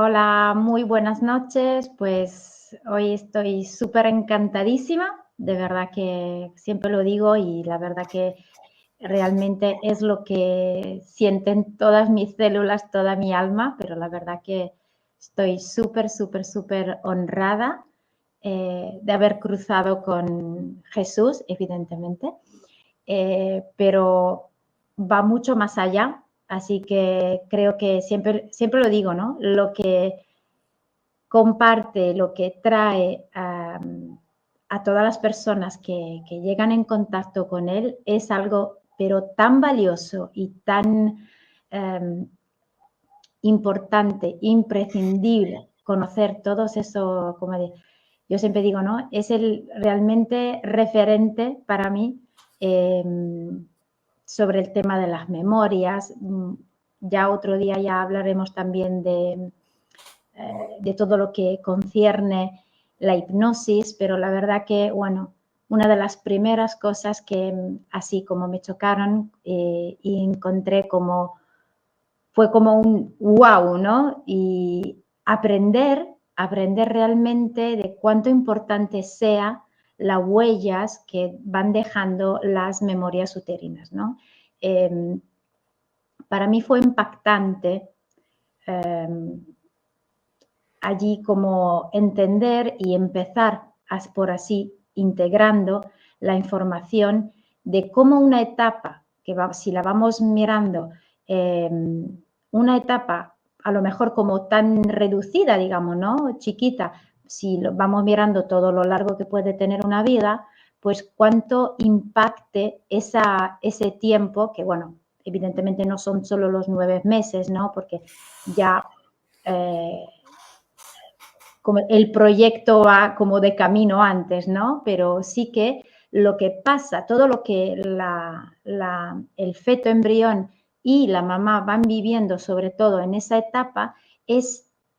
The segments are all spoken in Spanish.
Hola, muy buenas noches. Pues hoy estoy súper encantadísima. De verdad que siempre lo digo y la verdad que realmente es lo que sienten todas mis células, toda mi alma, pero la verdad que estoy súper, súper, súper honrada de haber cruzado con Jesús, evidentemente, pero va mucho más allá. Así que creo que siempre lo digo, ¿no? Lo que comparte, lo que trae a todas las personas que llegan en contacto con él es algo, pero tan valioso y tan importante, imprescindible, conocer todos eso, yo siempre digo, ¿no? Es el realmente referente para mí sobre el tema de las memorias. Ya otro día ya hablaremos también de todo lo que concierne la hipnosis, pero la verdad que, bueno, una de las primeras cosas que así como me chocaron y encontré fue como un wow, ¿no? Y aprender realmente de cuánto importante sea las huellas que van dejando las memorias uterinas, ¿no? Para mí fue impactante allí como entender y empezar por así integrando la información de cómo una etapa, si la vamos mirando, una etapa a lo mejor como tan reducida, digamos, ¿no? Chiquita, si lo vamos mirando todo lo largo que puede tener una vida, pues cuánto impacte ese tiempo, que bueno, evidentemente no son solo los 9 meses, ¿no? Porque ya como el proyecto va como de camino antes, ¿no? Pero sí que lo que pasa, todo lo que el feto embrión y la mamá van viviendo, sobre todo en esa etapa,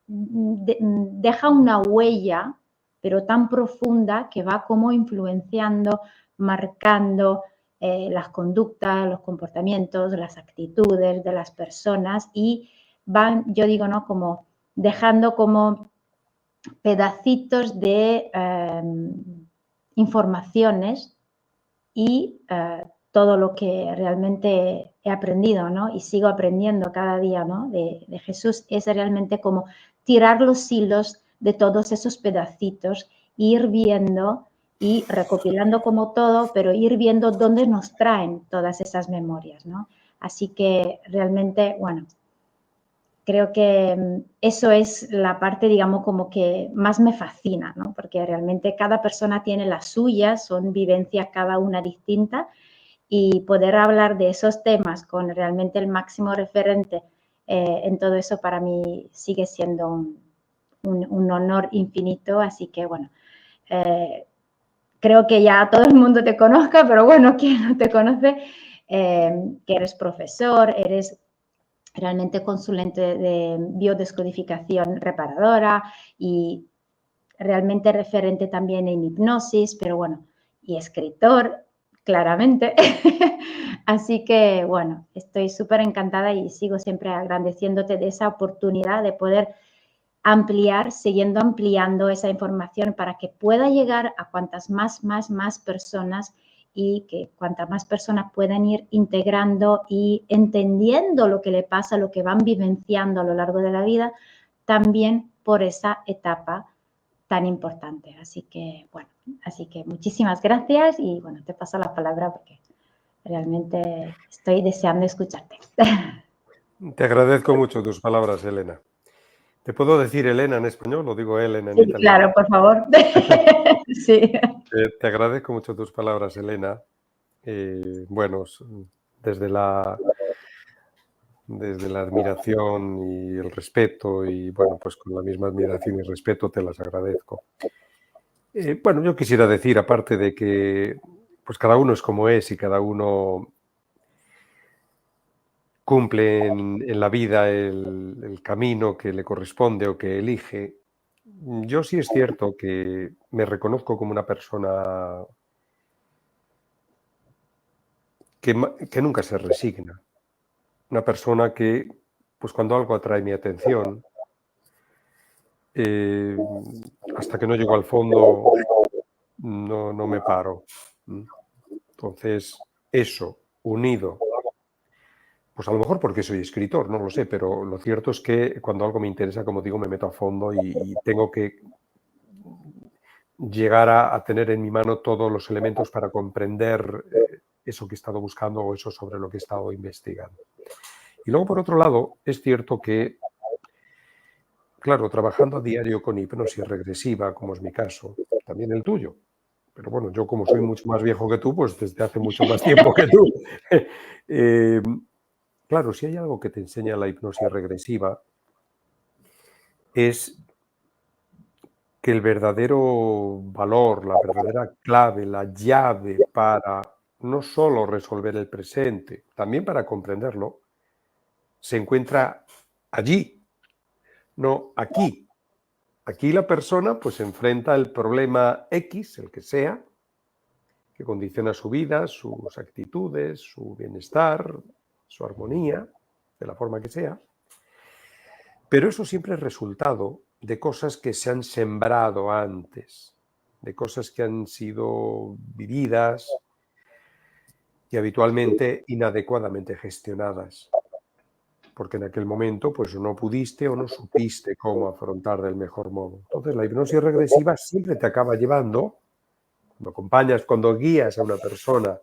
deja una huella, pero tan profunda que va como influenciando, marcando las conductas, los comportamientos, las actitudes de las personas y van, yo digo, ¿no? Como dejando como pedacitos de informaciones y todo lo que realmente he aprendido, ¿no? Y sigo aprendiendo cada día, ¿no? De Jesús es realmente como tirar los hilos de todos esos pedacitos, ir viendo y recopilando como todo, pero ir viendo dónde nos traen todas esas memorias, ¿no? Así que realmente, bueno, creo que eso es la parte, digamos, como que más me fascina, ¿no? Porque realmente cada persona tiene las suyas, son vivencias cada una distinta y poder hablar de esos temas con realmente el máximo referente en todo eso para mí sigue siendo un honor infinito. Así que, bueno, creo que ya todo el mundo te conozca, pero bueno, quien no te conoce, que eres profesor, eres realmente consulente de biodescodificación reparadora y realmente referente también en hipnosis, pero bueno, y escritor, claramente. Así que, bueno, estoy súper encantada y sigo siempre agradeciéndote de esa oportunidad de poder ampliar, siguiendo ampliando esa información para que pueda llegar a cuantas más personas y que cuantas más personas puedan ir integrando y entendiendo lo que le pasa, lo que van vivenciando a lo largo de la vida, también por esa etapa tan importante. Así que, bueno, muchísimas gracias y, bueno, te paso la palabra porque realmente estoy deseando escucharte. Te agradezco mucho tus palabras, Elena. ¿Te puedo decir Elena en español o digo Elena en Sí, italiano? claro, por favor. Sí. Te agradezco mucho tus palabras, Elena. Bueno, desde la admiración y el respeto y, bueno, pues con la misma admiración y respeto te las agradezco. Bueno, yo quisiera decir, aparte de que pues cada uno es como es y cada uno cumple en la vida el camino que le corresponde o que elige, yo sí es cierto que me reconozco como una persona que nunca se resigna. Una persona que, pues cuando algo atrae mi atención, hasta que no llego al fondo no me paro. Entonces, eso, unido, pues a lo mejor porque soy escritor, no lo sé, pero lo cierto es que cuando algo me interesa, como digo, me meto a fondo y tengo que llegar a tener en mi mano todos los elementos para comprender eso que he estado buscando o eso sobre lo que he estado investigando. Y luego, por otro lado, es cierto que, claro, trabajando a diario con hipnosis regresiva, como es mi caso, también el tuyo, pero bueno, yo como soy mucho más viejo que tú, pues desde hace mucho más tiempo que tú. Claro, si hay algo que te enseña la hipnosis regresiva es que el verdadero valor, la verdadera clave, la llave para no solo resolver el presente, también para comprenderlo, se encuentra allí, no aquí. Aquí la persona pues enfrenta el problema X, el que sea, que condiciona su vida, sus actitudes, su bienestar, su armonía, de la forma que sea. Pero eso siempre es resultado de cosas que se han sembrado antes, de cosas que han sido vividas y habitualmente inadecuadamente gestionadas. Porque en aquel momento pues no pudiste o no supiste cómo afrontar del mejor modo. Entonces la hipnosis regresiva siempre te acaba llevando, cuando acompañas, cuando guías a una persona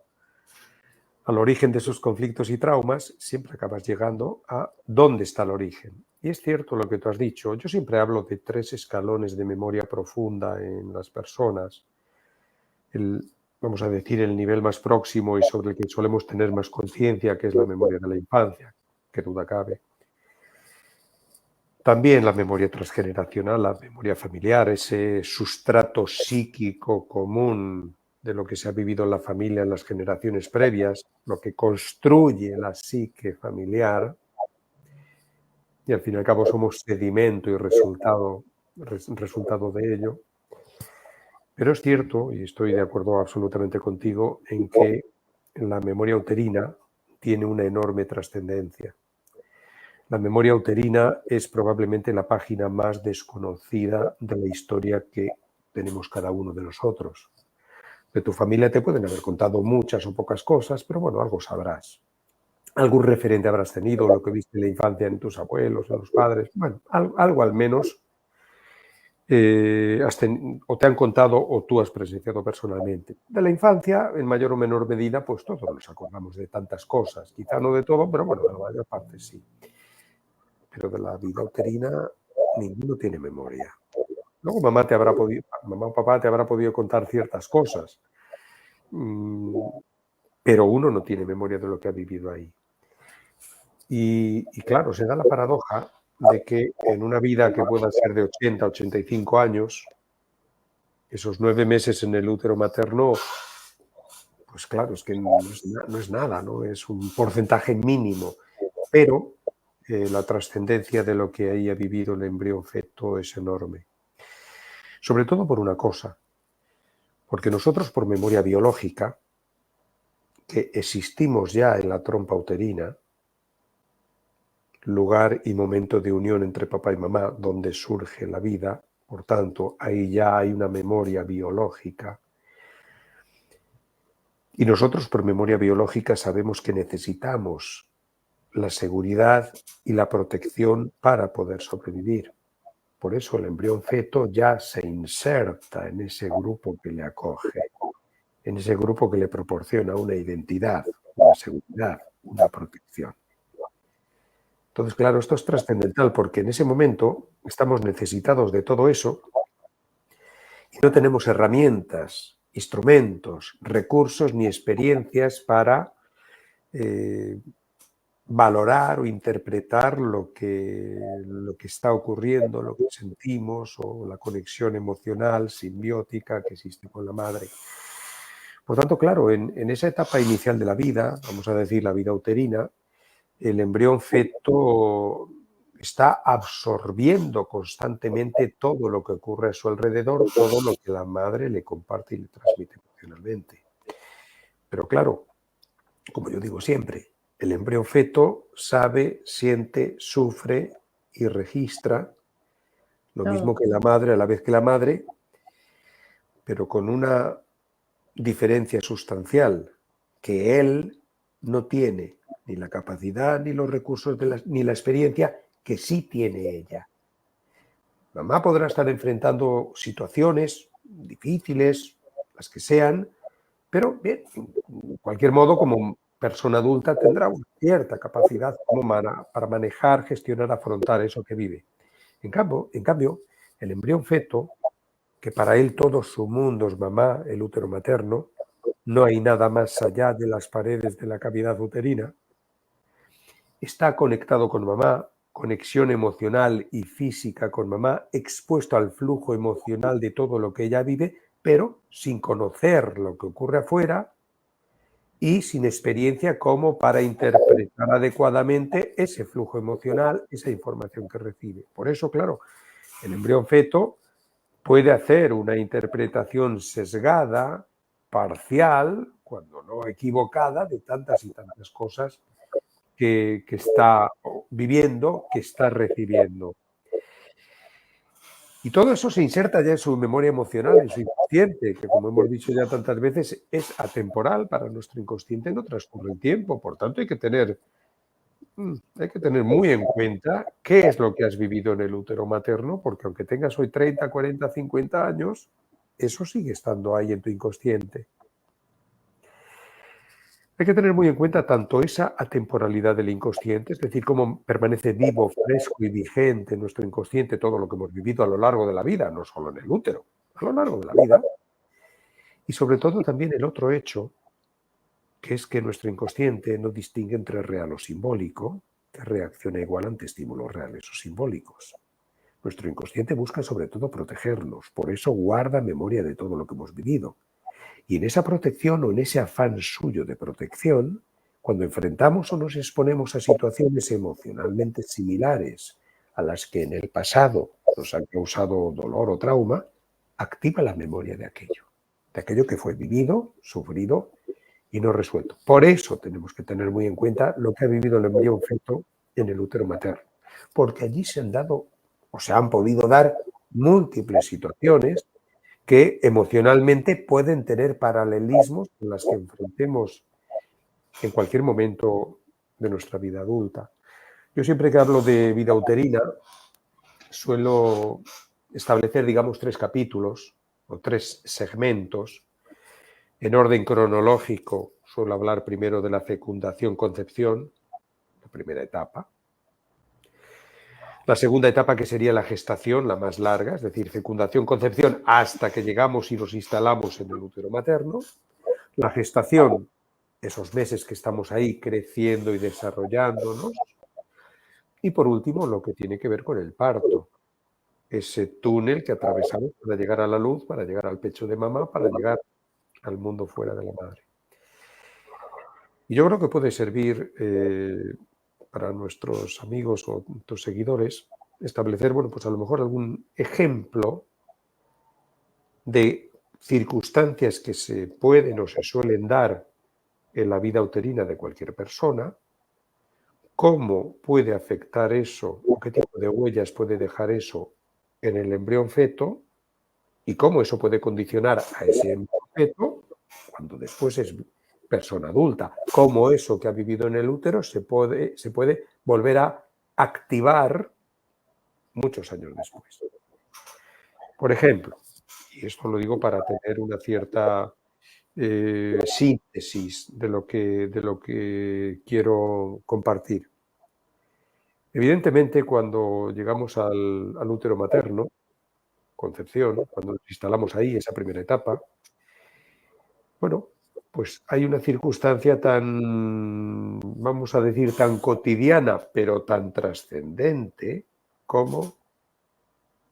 al origen de sus conflictos y traumas, siempre acabas llegando a dónde está el origen. Y es cierto lo que tú has dicho. Yo siempre hablo de 3 escalones de memoria profunda en las personas. Vamos a decir, el nivel más próximo y sobre el que solemos tener más conciencia, que es la memoria de la infancia, que duda cabe. También la memoria transgeneracional, la memoria familiar, ese sustrato psíquico común de lo que se ha vivido en la familia en las generaciones previas, lo que construye la psique familiar, y al fin y al cabo somos sedimento y resultado de ello. Pero es cierto, y estoy de acuerdo absolutamente contigo, en que la memoria uterina tiene una enorme trascendencia. La memoria uterina es probablemente la página más desconocida de la historia que tenemos cada uno de nosotros. De tu familia te pueden haber contado muchas o pocas cosas, pero bueno, algo sabrás. Algún referente habrás tenido, lo que viste en la infancia en tus abuelos, en los padres. Bueno, algo al menos o te han contado o tú has presenciado personalmente. De la infancia, en mayor o menor medida, pues todos nos acordamos de tantas cosas. Quizá no de todo, pero bueno, de la mayor parte sí. Pero de la vida uterina ninguno tiene memoria. Luego mamá o papá te habrá podido contar ciertas cosas, pero uno no tiene memoria de lo que ha vivido ahí. Y claro, se da la paradoja de que en una vida que pueda ser de 80, 85 años, esos 9 meses en el útero materno, pues claro, es que no es nada, ¿no? Es un porcentaje mínimo, pero la trascendencia de lo que ahí ha vivido el embrión feto es enorme. Sobre todo por una cosa, porque nosotros por memoria biológica, que existimos ya en la trompa uterina, lugar y momento de unión entre papá y mamá, donde surge la vida, por tanto, ahí ya hay una memoria biológica. Y nosotros por memoria biológica sabemos que necesitamos la seguridad y la protección para poder sobrevivir. Por eso el embrión feto ya se inserta en ese grupo que le acoge, en ese grupo que le proporciona una identidad, una seguridad, una protección. Entonces, claro, esto es trascendental porque en ese momento estamos necesitados de todo eso y no tenemos herramientas, instrumentos, recursos ni experiencias para valorar o interpretar lo que está ocurriendo, lo que sentimos o la conexión emocional, simbiótica que existe con la madre. Por tanto, claro, en esa etapa inicial de la vida, vamos a decir la vida uterina, el embrión feto está absorbiendo constantemente todo lo que ocurre a su alrededor, todo lo que la madre le comparte y le transmite emocionalmente. Pero claro, como yo digo siempre, el embrión feto sabe, siente, sufre y registra Lo mismo que la madre, a la vez que la madre, pero con una diferencia sustancial, que él no tiene ni la capacidad, ni los recursos, ni la experiencia que sí tiene ella. Mamá podrá estar enfrentando situaciones difíciles, las que sean, pero bien, en cualquier modo, como persona adulta tendrá una cierta capacidad para manejar, gestionar, afrontar eso que vive. En cambio, el embrión feto, que para él todo su mundo es mamá, el útero materno, no hay nada más allá de las paredes de la cavidad uterina, está conectado con mamá, conexión emocional y física con mamá, expuesto al flujo emocional de todo lo que ella vive, pero sin conocer lo que ocurre afuera y sin experiencia como para interpretar adecuadamente ese flujo emocional, esa información que recibe. Por eso, claro, el embrión feto puede hacer una interpretación sesgada, parcial, cuando no equivocada, de tantas y tantas cosas que está viviendo, que está recibiendo. Y todo eso se inserta ya en su memoria emocional, en su inconsciente, que como hemos dicho ya tantas veces, es atemporal para nuestro inconsciente, no transcurre el tiempo. Por tanto, hay que tener muy en cuenta qué es lo que has vivido en el útero materno, porque aunque tengas hoy 30, 40, 50 años, eso sigue estando ahí en tu inconsciente. Hay que tener muy en cuenta tanto esa atemporalidad del inconsciente, es decir, cómo permanece vivo, fresco y vigente en nuestro inconsciente todo lo que hemos vivido a lo largo de la vida, no solo en el útero, a lo largo de la vida. Y sobre todo también el otro hecho, que es que nuestro inconsciente no distingue entre real o simbólico, que reacciona igual ante estímulos reales o simbólicos. Nuestro inconsciente busca sobre todo protegernos, por eso guarda memoria de todo lo que hemos vivido. Y en esa protección o en ese afán suyo de protección, cuando enfrentamos o nos exponemos a situaciones emocionalmente similares a las que en el pasado nos han causado dolor o trauma, activa la memoria de aquello que fue vivido, sufrido y no resuelto. Por eso tenemos que tener muy en cuenta lo que ha vivido el embrión feto en el útero materno, porque allí se han dado o se han podido dar múltiples situaciones que emocionalmente pueden tener paralelismos con las que enfrentemos en cualquier momento de nuestra vida adulta. Yo siempre que hablo de vida uterina suelo establecer, digamos, 3 capítulos o 3 segmentos. En orden cronológico suelo hablar primero de la fecundación-concepción, la primera etapa. La segunda etapa, que sería la gestación, la más larga, es decir, fecundación-concepción hasta que llegamos y nos instalamos en el útero materno. La gestación, esos meses que estamos ahí creciendo y desarrollándonos. Y por último, lo que tiene que ver con el parto. Ese túnel que atravesamos para llegar a la luz, para llegar al pecho de mamá, para llegar al mundo fuera de la madre. Y yo creo que puede servir para nuestros amigos o nuestros seguidores establecer, bueno, pues a lo mejor algún ejemplo de circunstancias que se pueden o se suelen dar en la vida uterina de cualquier persona, cómo puede afectar eso, o qué tipo de huellas puede dejar eso en el embrión feto y cómo eso puede condicionar a ese embrión feto cuando después es persona adulta, cómo eso que ha vivido en el útero se puede volver a activar muchos años después. Por ejemplo, y esto lo digo para tener una cierta síntesis de lo que quiero compartir. Evidentemente, cuando llegamos al útero materno, concepción, cuando nos instalamos ahí, esa primera etapa, bueno, pues hay una circunstancia tan, vamos a decir, tan cotidiana, pero tan trascendente como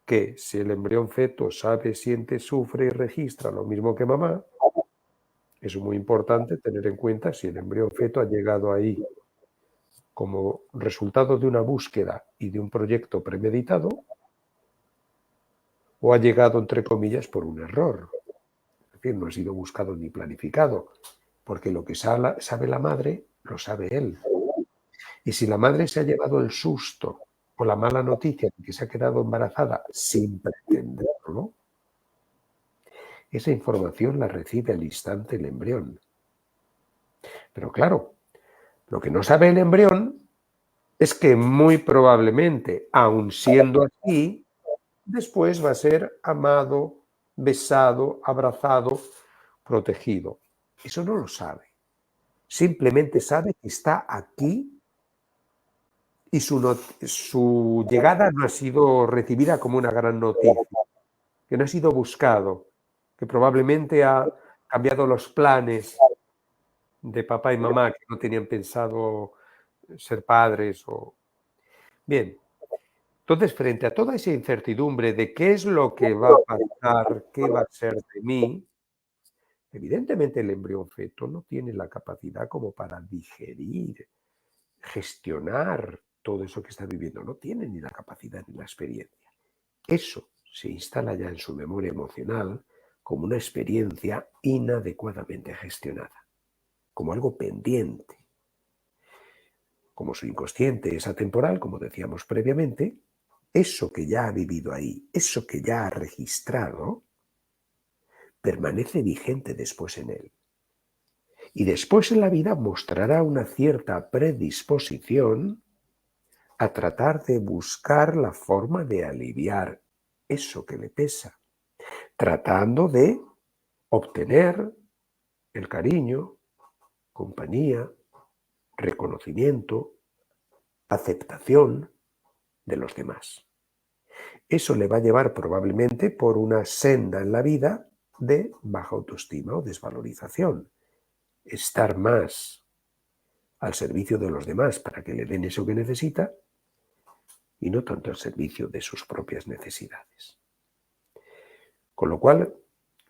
que si el embrión feto sabe, siente, sufre y registra lo mismo que mamá, es muy importante tener en cuenta si el embrión feto ha llegado ahí como resultado de una búsqueda y de un proyecto premeditado o ha llegado, entre comillas, por un error. Es decir, no ha sido buscado ni planificado, porque lo que sabe la madre, lo sabe él. Y si la madre se ha llevado el susto o la mala noticia de que se ha quedado embarazada sin pretenderlo, esa información la recibe al instante el embrión. Pero claro, lo que no sabe el embrión es que muy probablemente, aun siendo así, después va a ser amado, besado, abrazado, protegido. Eso no lo sabe. Simplemente sabe que está aquí y su llegada no ha sido recibida como una gran noticia, que no ha sido buscado, que probablemente ha cambiado los planes de papá y mamá que no tenían pensado ser padres. Bien, entonces frente a toda esa incertidumbre de qué es lo que va a pasar, qué va a ser de mí, evidentemente el embrión feto no tiene la capacidad como para digerir, gestionar todo eso que está viviendo, no tiene ni la capacidad ni la experiencia. Eso se instala ya en su memoria emocional como una experiencia inadecuadamente gestionada, como algo pendiente. Como su inconsciente es atemporal, como decíamos previamente, eso que ya ha vivido ahí, eso que ya ha registrado, permanece vigente después en él. Y después en la vida mostrará una cierta predisposición a tratar de buscar la forma de aliviar eso que le pesa, tratando de obtener el cariño, compañía, reconocimiento, aceptación de los demás. Eso le va a llevar probablemente por una senda en la vida de baja autoestima o desvalorización. Estar más al servicio de los demás para que le den eso que necesita y no tanto al servicio de sus propias necesidades. Con lo cual,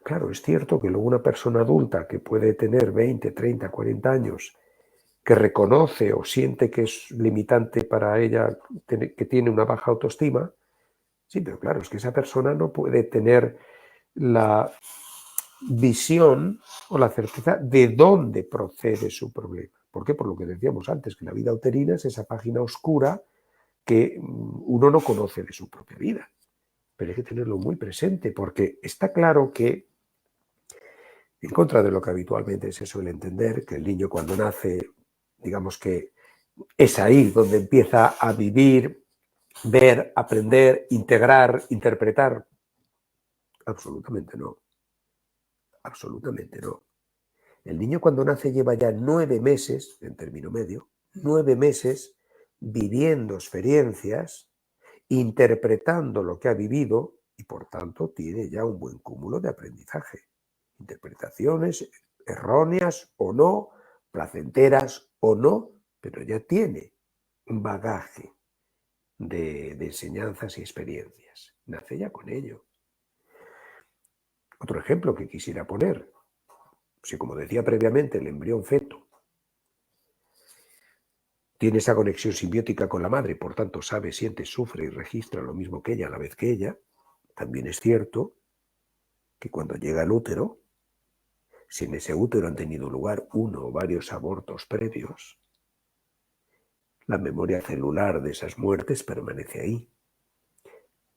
claro, es cierto que luego una persona adulta que puede tener 20, 30, 40 años, que reconoce o siente que es limitante para ella, que tiene una baja autoestima, sí, pero claro, es que esa persona no puede tener la visión o la certeza de dónde procede su problema. ¿Por qué? Por lo que decíamos antes, que la vida uterina es esa página oscura que uno no conoce de su propia vida. Pero hay que tenerlo muy presente porque está claro que, en contra de lo que habitualmente se suele entender, que el niño cuando nace, digamos que es ahí donde empieza a vivir, ver, aprender, integrar, interpretar. Absolutamente no. Absolutamente no. El niño cuando nace lleva ya 9 meses, en término medio, 9 meses viviendo experiencias, interpretando lo que ha vivido y por tanto tiene ya un buen cúmulo de aprendizaje. Interpretaciones erróneas o no, placenteras o no, pero ya tiene un bagaje de enseñanzas y experiencias. Nace ya con ello. Otro ejemplo que quisiera poner. Si, como decía previamente, el embrión feto tiene esa conexión simbiótica con la madre, por tanto sabe, siente, sufre y registra lo mismo que ella a la vez que ella, también es cierto que cuando llega al útero, si en ese útero han tenido lugar uno o varios abortos previos, la memoria celular de esas muertes permanece ahí.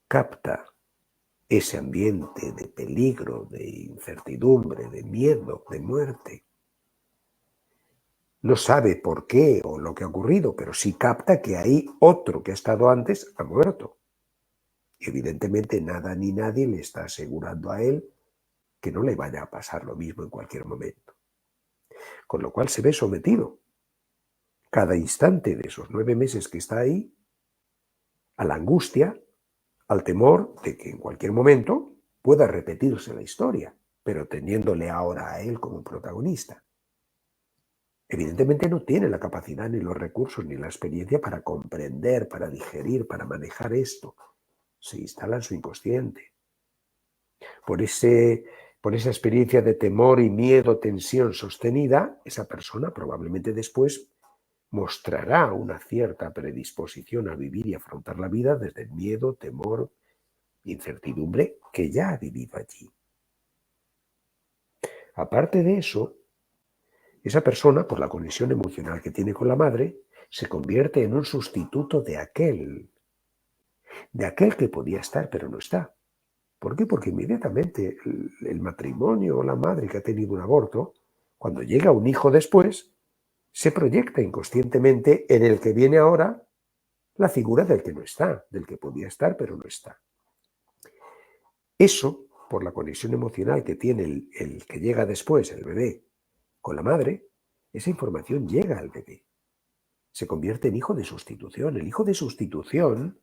Capta ese ambiente de peligro, de incertidumbre, de miedo, de muerte. No sabe por qué o lo que ha ocurrido, pero sí capta que hay otro que ha estado antes, ha muerto. Y evidentemente nada ni nadie le está asegurando a él que no le vaya a pasar lo mismo en cualquier momento. Con lo cual se ve sometido cada instante de esos 9 meses que está ahí a la angustia, al temor de que en cualquier momento pueda repetirse la historia, pero teniéndole ahora a él como protagonista. Evidentemente no tiene la capacidad, ni los recursos, ni la experiencia para comprender, para digerir, para manejar esto. Se instala en su inconsciente. Por esa experiencia de temor y miedo, tensión sostenida, esa persona probablemente después mostrará una cierta predisposición a vivir y afrontar la vida desde el miedo, temor, incertidumbre que ya ha vivido allí. Aparte de eso, esa persona, por la conexión emocional que tiene con la madre, se convierte en un sustituto de aquel de aquel que podía estar pero no está. ¿Por qué? Porque inmediatamente el matrimonio o la madre que ha tenido un aborto, cuando llega un hijo después, se proyecta inconscientemente en el que viene ahora la figura del que no está, del que podía estar pero no está. Eso, por la conexión emocional que tiene el que llega después, el bebé, con la madre, esa información llega al bebé. Se convierte en hijo de sustitución. El hijo de sustitución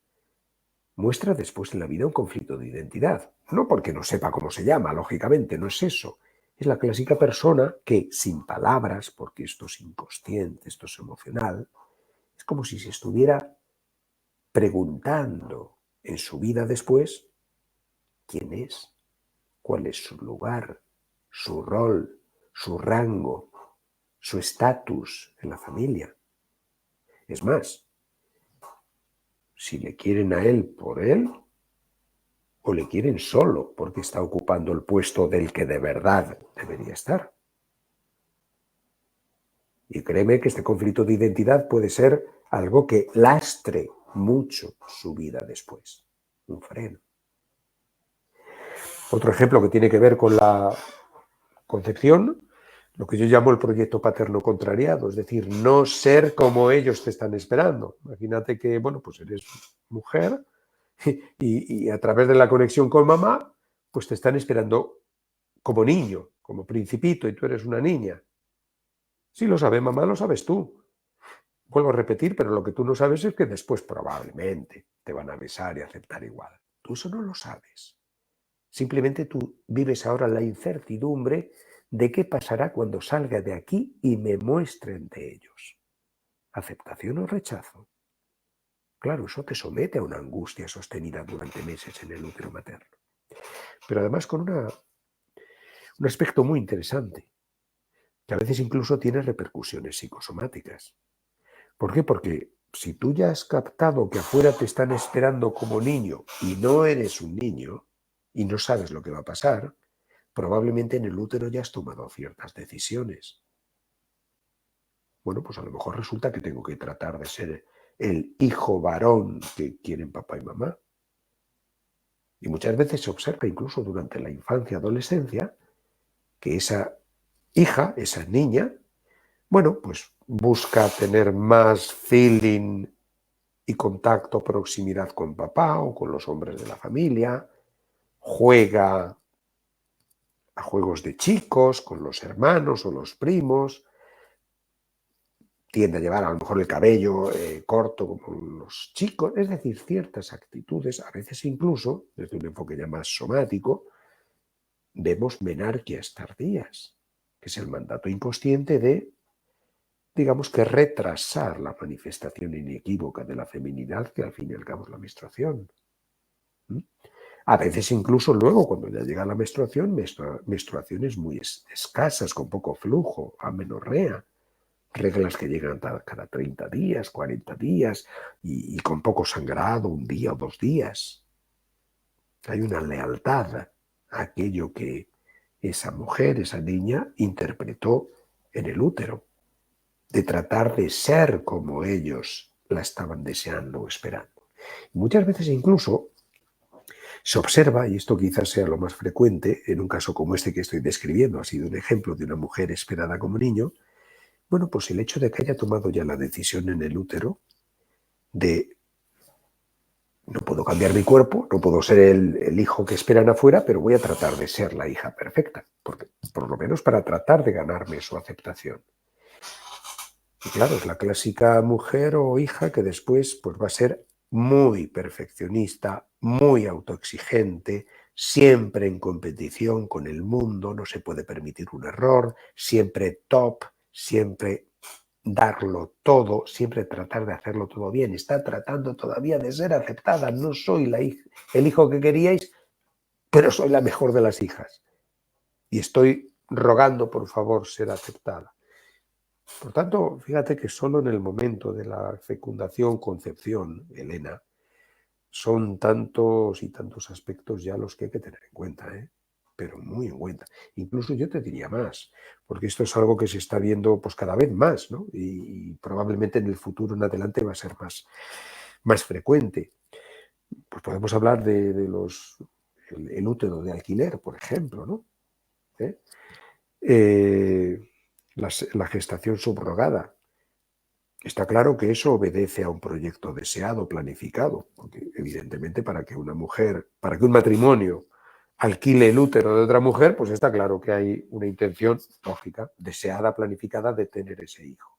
muestra después en la vida un conflicto de identidad. No porque no sepa cómo se llama, lógicamente, no es eso. Es la clásica persona que, sin palabras, porque esto es inconsciente, esto es emocional, es como si se estuviera preguntando en su vida después quién es, cuál es su lugar, su rol, su rango, su estatus en la familia. Es más, si le quieren a él por él, o le quieren solo porque está ocupando el puesto del que de verdad debería estar. Y créeme que este conflicto de identidad puede ser algo que lastre mucho su vida después. Un freno. Otro ejemplo que tiene que ver con la concepción, lo que yo llamo el proyecto paterno contrariado, es decir, no ser como ellos te están esperando. Imagínate que, bueno, pues eres mujer y a través de la conexión con mamá, pues te están esperando como niño, como principito, y tú eres una niña. Si lo sabe mamá, lo sabes tú. Vuelvo a repetir, pero lo que tú no sabes es que después probablemente te van a besar y aceptar igual. Tú eso no lo sabes. Simplemente tú vives ahora la incertidumbre de qué pasará cuando salga de aquí y me muestre ante ellos. ¿Aceptación o rechazo? Claro, eso te somete a una angustia sostenida durante meses en el útero materno. Pero además con un aspecto muy interesante, que a veces incluso tiene repercusiones psicosomáticas. ¿Por qué? Porque si tú ya has captado que afuera te están esperando como niño y no eres un niño y no sabes lo que va a pasar, probablemente en el útero ya has tomado ciertas decisiones. Bueno, pues a lo mejor resulta que tengo que tratar de ser el hijo varón que quieren papá y mamá. Y muchas veces se observa incluso durante la infancia y adolescencia que esa hija, esa niña, bueno, pues busca tener más feeling y contacto, proximidad con papá o con los hombres de la familia, juega a juegos de chicos con los hermanos o los primos, tiende a llevar a lo mejor el cabello corto como los chicos, es decir, ciertas actitudes, a veces incluso, desde un enfoque ya más somático, vemos menarquias tardías, que es el mandato inconsciente de, digamos que retrasar la manifestación inequívoca de la feminidad, que al fin y al cabo es la menstruación. A veces incluso luego, cuando ya llega la menstruación, menstruaciones muy escasas, con poco flujo, amenorrea, reglas que llegan cada 30 días, 40 días y con poco sangrado, un día o 2 días. Hay una lealtad a aquello que esa mujer, esa niña, interpretó en el útero, de tratar de ser como ellos la estaban deseando o esperando. Y muchas veces incluso se observa, y esto quizás sea lo más frecuente, en un caso como este que estoy describiendo, ha sido un ejemplo de una mujer esperada como niño, bueno, pues el hecho de que haya tomado ya la decisión en el útero de no puedo cambiar mi cuerpo, no puedo ser el hijo que esperan afuera, pero voy a tratar de ser la hija perfecta, porque, por lo menos para tratar de ganarme su aceptación. Y claro, es la clásica mujer o hija que después pues, va a ser muy perfeccionista, muy autoexigente, siempre en competición con el mundo, no se puede permitir un error, siempre top, siempre darlo todo, siempre tratar de hacerlo todo bien. Está tratando todavía de ser aceptada. No soy el hijo que queríais, pero soy la mejor de las hijas. Y estoy rogando, por favor, ser aceptada. Por tanto, fíjate que solo en el momento de la fecundación, concepción, Elena, son tantos y tantos aspectos ya los que hay que tener en cuenta, pero muy en cuenta. Incluso yo te diría más, porque esto es algo que se está viendo pues cada vez más, ¿no? Y probablemente en el futuro en adelante va a ser más frecuente. Pues podemos hablar de el útero de alquiler, por ejemplo, ¿no? La gestación subrogada. Está claro que eso obedece a un proyecto deseado, planificado, porque evidentemente para que una mujer, para que un matrimonio alquile el útero de otra mujer, pues está claro que hay una intención lógica, deseada, planificada de tener ese hijo.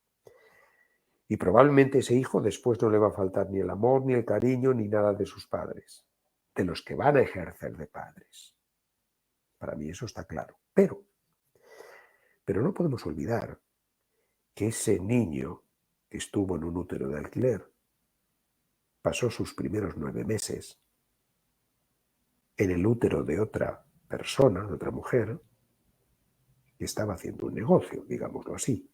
Y probablemente ese hijo después no le va a faltar ni el amor, ni el cariño, ni nada de sus padres, de los que van a ejercer de padres. Para mí eso está claro. Pero no podemos olvidar que ese niño que estuvo en un útero de alquiler pasó sus primeros 9 meses en el útero de otra persona, de otra mujer, que estaba haciendo un negocio, digámoslo así,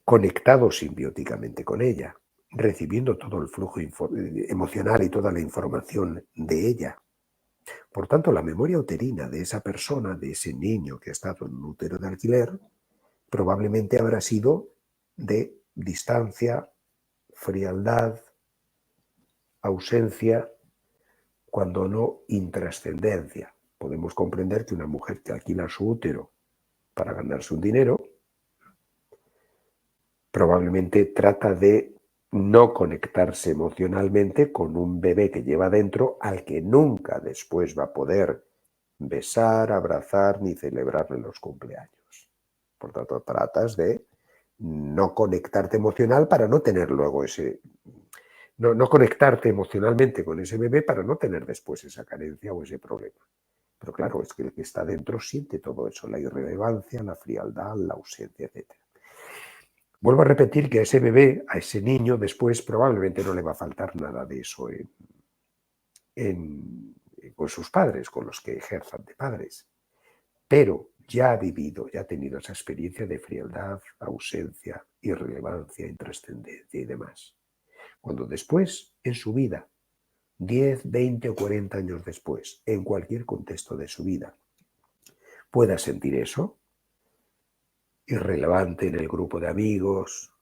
conectado simbióticamente con ella, recibiendo todo el flujo emocional y toda la información de ella. Por tanto, la memoria uterina de esa persona, de ese niño que ha estado en un útero de alquiler, probablemente habrá sido de distancia, frialdad, ausencia, cuando no intrascendencia. Podemos comprender que una mujer que alquila su útero para ganarse un dinero, probablemente trata de no conectarse emocionalmente con un bebé que lleva dentro al que nunca después va a poder besar, abrazar ni celebrarle los cumpleaños. Por tanto, tratas de no conectarte emocional para no tener luego ese... No conectarte emocionalmente con ese bebé para no tener después esa carencia o ese problema. Pero claro, es que el que está dentro siente todo eso, la irrelevancia, la frialdad, la ausencia, etc. Vuelvo a repetir que a ese bebé, a ese niño, después probablemente no le va a faltar nada de eso con sus padres, con los que ejerzan de padres. Pero ya ha vivido, ya ha tenido esa experiencia de frialdad, ausencia, irrelevancia, intrascendencia y demás. Cuando después, en su vida, 10, 20 o 40 años después, en cualquier contexto de su vida, pueda sentir eso, irrelevante en el grupo de amigos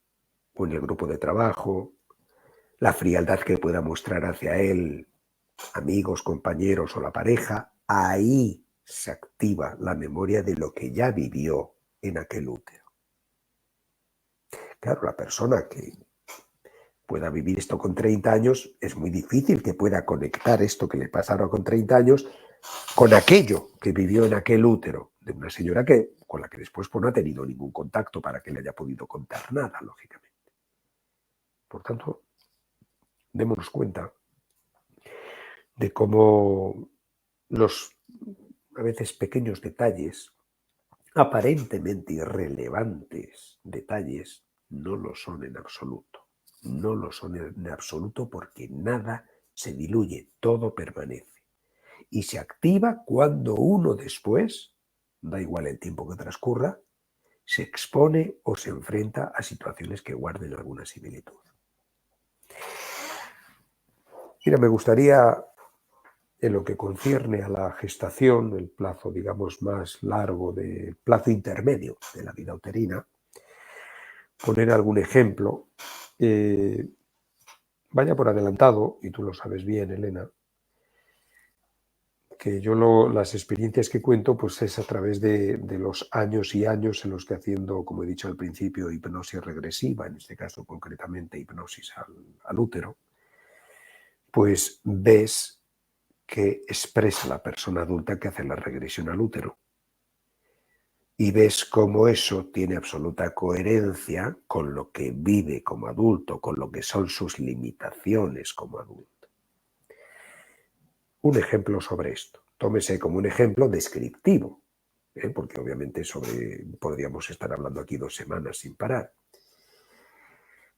o en el grupo de trabajo, la frialdad que pueda mostrar hacia él, amigos, compañeros o la pareja, ahí se activa la memoria de lo que ya vivió en aquel útero. Claro, la persona que pueda vivir esto con 30 años, es muy difícil que pueda conectar esto que le pasaron con 30 años con aquello que vivió en aquel útero de una señora con la que después pues, no ha tenido ningún contacto para que le haya podido contar nada, lógicamente. Por tanto, démonos cuenta de cómo los a veces pequeños detalles, aparentemente irrelevantes detalles, no lo son en absoluto. No lo son en absoluto porque nada se diluye, todo permanece. Y se activa cuando uno después, da igual el tiempo que transcurra, se expone o se enfrenta a situaciones que guarden alguna similitud. Mira, me gustaría, en lo que concierne a la gestación, el plazo, digamos, más largo, el plazo intermedio de la vida uterina, poner algún ejemplo. Vaya por adelantado, y tú lo sabes bien, Elena, que yo las experiencias que cuento pues es a través de los años y años en los que haciendo, como he dicho al principio, hipnosis regresiva, en este caso concretamente hipnosis al útero, pues ves que expresa la persona adulta que hace la regresión al útero. Y ves cómo eso tiene absoluta coherencia con lo que vive como adulto, con lo que son sus limitaciones como adulto. Un ejemplo sobre esto. Tómese como un ejemplo descriptivo, porque obviamente podríamos estar hablando aquí 2 semanas sin parar.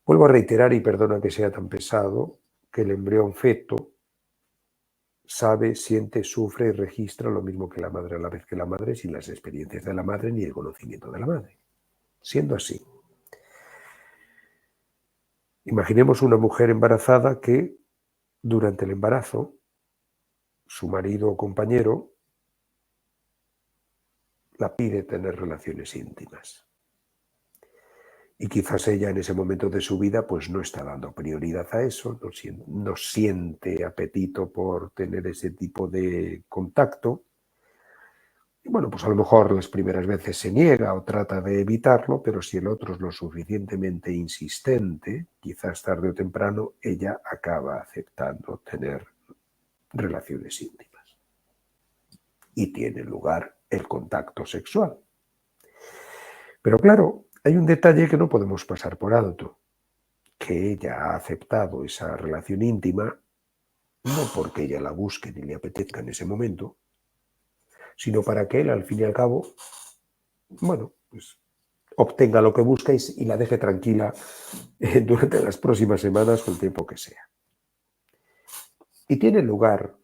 Vuelvo a reiterar, y perdona que sea tan pesado, que el embrión feto sabe, siente, sufre y registra lo mismo que la madre, a la vez que la madre, sin las experiencias de la madre ni el conocimiento de la madre. Siendo así, imaginemos una mujer embarazada que durante el embarazo su marido o compañero la pide tener relaciones íntimas. Y quizás ella en ese momento de su vida pues no está dando prioridad a eso, no siente apetito por tener ese tipo de contacto. Y bueno, pues a lo mejor las primeras veces se niega o trata de evitarlo, pero si el otro es lo suficientemente insistente, quizás tarde o temprano ella acaba aceptando tener relaciones íntimas. Y tiene lugar el contacto sexual. Pero claro, hay un detalle que no podemos pasar por alto, que ella ha aceptado esa relación íntima no porque ella la busque ni le apetezca en ese momento, sino para que él, al fin y al cabo, bueno, pues obtenga lo que busca y la deje tranquila durante las próximas semanas o el tiempo que sea. Y tiene lugar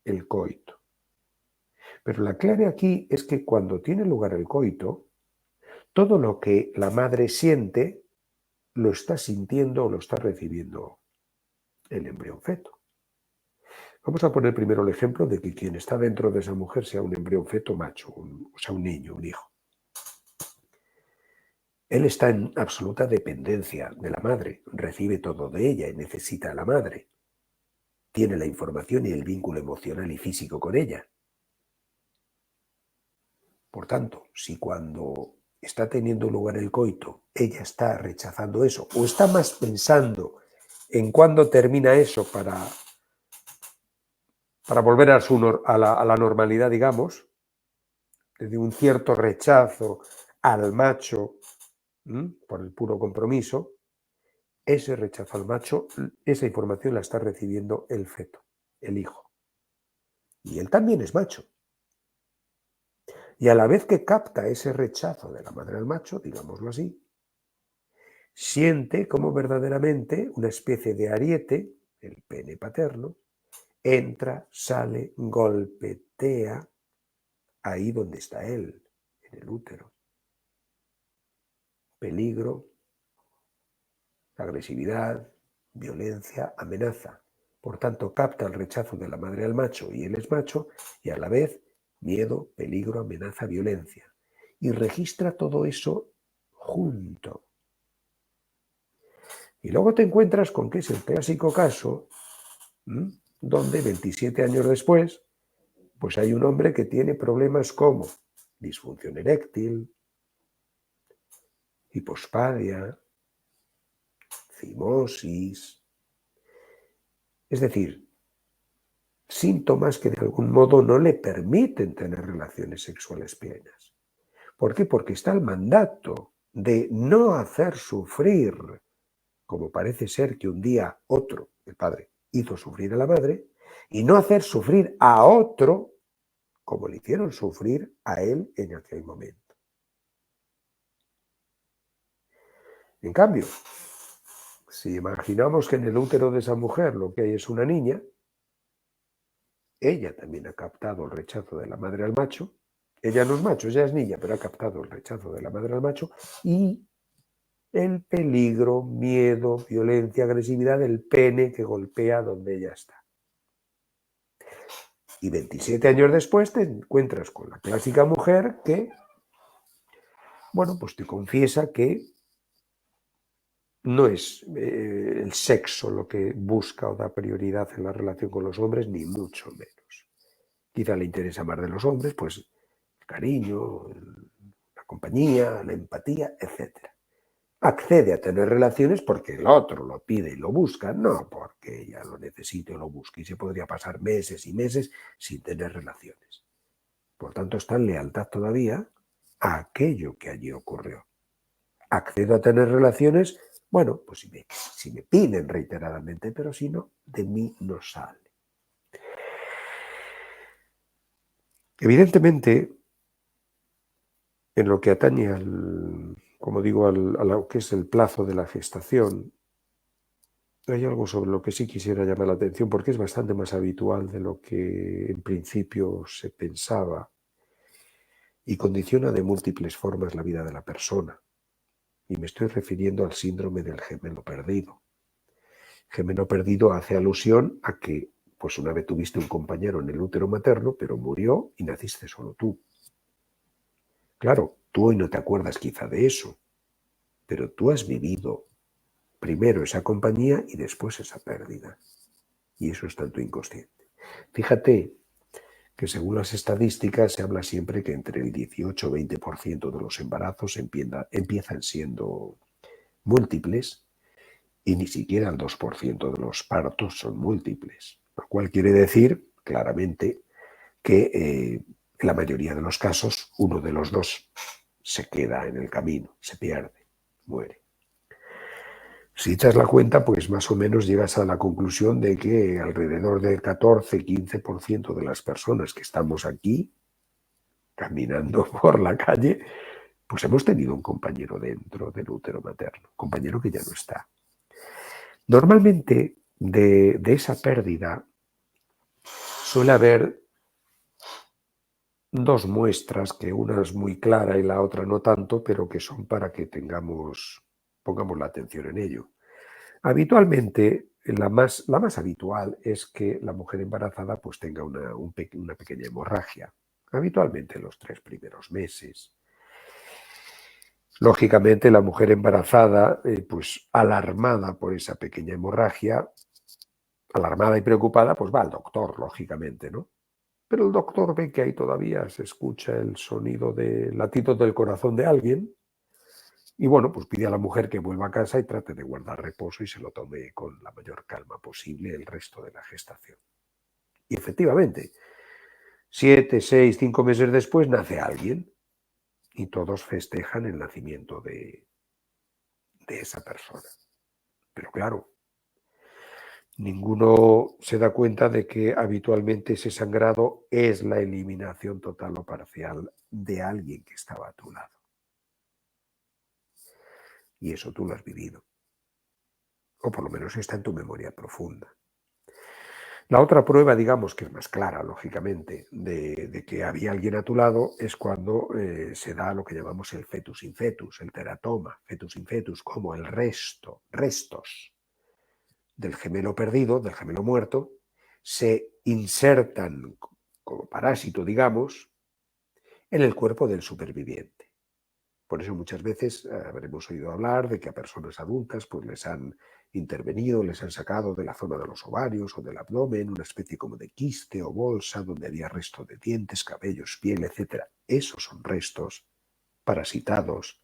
el coito. Pero la clave aquí es que cuando tiene lugar el coito, todo lo que la madre siente lo está sintiendo o lo está recibiendo el embrión feto. Vamos a poner primero el ejemplo de que quien está dentro de esa mujer sea un embrión feto macho, o sea, un niño, un hijo. Él está en absoluta dependencia de la madre, recibe todo de ella y necesita a la madre. Tiene la información y el vínculo emocional y físico con ella. Por tanto, si cuando está teniendo lugar el coito, ella está rechazando eso, o está más pensando en cuándo termina eso para volver a la normalidad, digamos, desde un cierto rechazo al macho por el puro compromiso, ese rechazo al macho, esa información la está recibiendo el feto, el hijo. Y él también es macho. Y a la vez que capta ese rechazo de la madre al macho, digámoslo así, siente como verdaderamente una especie de ariete, el pene paterno, entra, sale, golpetea ahí donde está él, en el útero. Peligro, agresividad, violencia, amenaza. Por tanto, capta el rechazo de la madre al macho y él es macho, y a la vez miedo, peligro, amenaza, violencia. Y registra todo eso junto. Y luego te encuentras con que es el clásico caso donde 27 años después, pues hay un hombre que tiene problemas como disfunción eréctil, hipospadia, fimosis, es decir, síntomas que de algún modo no le permiten tener relaciones sexuales plenas. ¿Por qué? Porque está el mandato de no hacer sufrir, como parece ser que un día otro, el padre, hizo sufrir a la madre, y no hacer sufrir a otro como le hicieron sufrir a él en aquel momento. En cambio, si imaginamos que en el útero de esa mujer lo que hay es una niña, ella también ha captado el rechazo de la madre al macho. Ella no es macho, ella es niña, pero ha captado el rechazo de la madre al macho y el peligro, miedo, violencia, agresividad del pene que golpea donde ella está. Y 27 años después te encuentras con la clásica mujer que, bueno, pues te confiesa que no es el sexo lo que busca o da prioridad en la relación con los hombres, ni mucho menos. Quizá le interesa más de los hombres, pues el cariño, la compañía, la empatía, etc. Accede a tener relaciones porque el otro lo pide y lo busca, no porque ella lo necesite o lo busque, y se podría pasar meses y meses sin tener relaciones. Por tanto, está en lealtad todavía a aquello que allí ocurrió. Accedo a tener relaciones, bueno, pues si me piden reiteradamente, pero si no, de mí no sale. Evidentemente, en lo que atañe como digo, a lo que es el plazo de la gestación, hay algo sobre lo que sí quisiera llamar la atención, porque es bastante más habitual de lo que en principio se pensaba y condiciona de múltiples formas la vida de la persona. Y me estoy refiriendo al síndrome del gemelo perdido. Gemelo perdido hace alusión a que, pues una vez tuviste un compañero en el útero materno, pero murió y naciste solo tú. Claro, tú hoy no te acuerdas quizá de eso, pero tú has vivido primero esa compañía y después esa pérdida. Y eso está en tu inconsciente. Fíjate que según las estadísticas se habla siempre que entre el 18 y 20% de los embarazos empiezan siendo múltiples y ni siquiera el 2% de los partos son múltiples, lo cual quiere decir claramente que en la mayoría de los casos uno de los dos se queda en el camino, se pierde, muere. Si echas la cuenta, pues más o menos llegas a la conclusión de que alrededor del 14-15% de las personas que estamos aquí, caminando por la calle, pues hemos tenido un compañero dentro del útero materno, compañero que ya no está. Normalmente de esa pérdida suele haber dos muestras, que una es muy clara y la otra no tanto, pero que son para que pongamos la atención en ello. Habitualmente, la más habitual es que la mujer embarazada pues tenga una pequeña hemorragia, habitualmente en los 3 primeros meses. Lógicamente, la mujer embarazada, pues alarmada por esa pequeña hemorragia, alarmada y preocupada, pues va al doctor, lógicamente, ¿no? Pero el doctor ve que ahí todavía se escucha el sonido de latidos del corazón de alguien y, bueno, pues pide a la mujer que vuelva a casa y trate de guardar reposo y se lo tome con la mayor calma posible el resto de la gestación. Y efectivamente, 7, 6, 5 meses después nace alguien y todos festejan el nacimiento de esa persona. Pero claro, ninguno se da cuenta de que habitualmente ese sangrado es la eliminación total o parcial de alguien que estaba a tu lado. Y eso tú lo has vivido. O por lo menos está en tu memoria profunda. La otra prueba, digamos, que es más clara, lógicamente, de que había alguien a tu lado es cuando se da lo que llamamos el fetus in fetus, el teratoma, fetus in fetus, como el restos del gemelo perdido, del gemelo muerto, se insertan como parásito, digamos, en el cuerpo del superviviente. Por eso muchas veces habremos oído hablar de que a personas adultas pues les han intervenido, les han sacado de la zona de los ovarios o del abdomen una especie como de quiste o bolsa donde había restos de dientes, cabellos, piel, etc. Esos son restos parasitados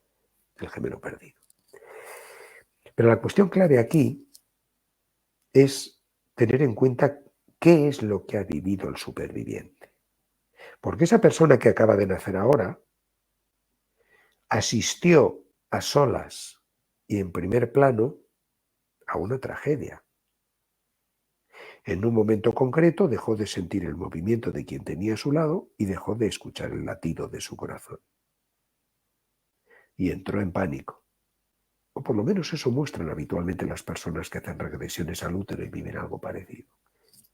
del gemelo perdido. Pero la cuestión clave aquí es tener en cuenta qué es lo que ha vivido el superviviente. Porque esa persona que acaba de nacer ahora asistió a solas y en primer plano a una tragedia. En un momento concreto dejó de sentir el movimiento de quien tenía a su lado y dejó de escuchar el latido de su corazón. Y entró en pánico. O por lo menos eso muestran habitualmente las personas que hacen regresiones al útero y viven algo parecido.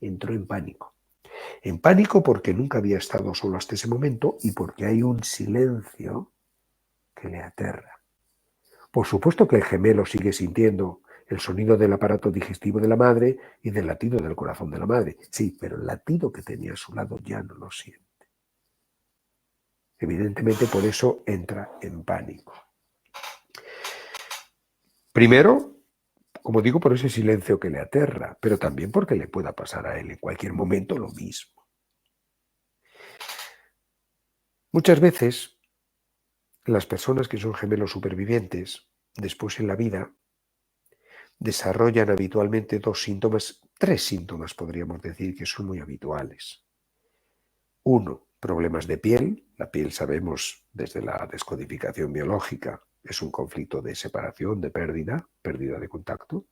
Entró en pánico. En pánico porque nunca había estado solo hasta ese momento y porque hay un silencio que le aterra. Por supuesto que el gemelo sigue sintiendo el sonido del aparato digestivo de la madre y del latido del corazón de la madre. Sí, pero el latido que tenía a su lado ya no lo siente. Evidentemente por eso entra en pánico. Primero, como digo, por ese silencio que le aterra, pero también porque le pueda pasar a él en cualquier momento lo mismo. Muchas veces las personas que son gemelos supervivientes, después en la vida, desarrollan habitualmente 3 síntomas, podríamos decir, que son muy habituales. 1, problemas de piel. La piel, sabemos, desde la descodificación biológica, es un conflicto de separación, de pérdida de contacto.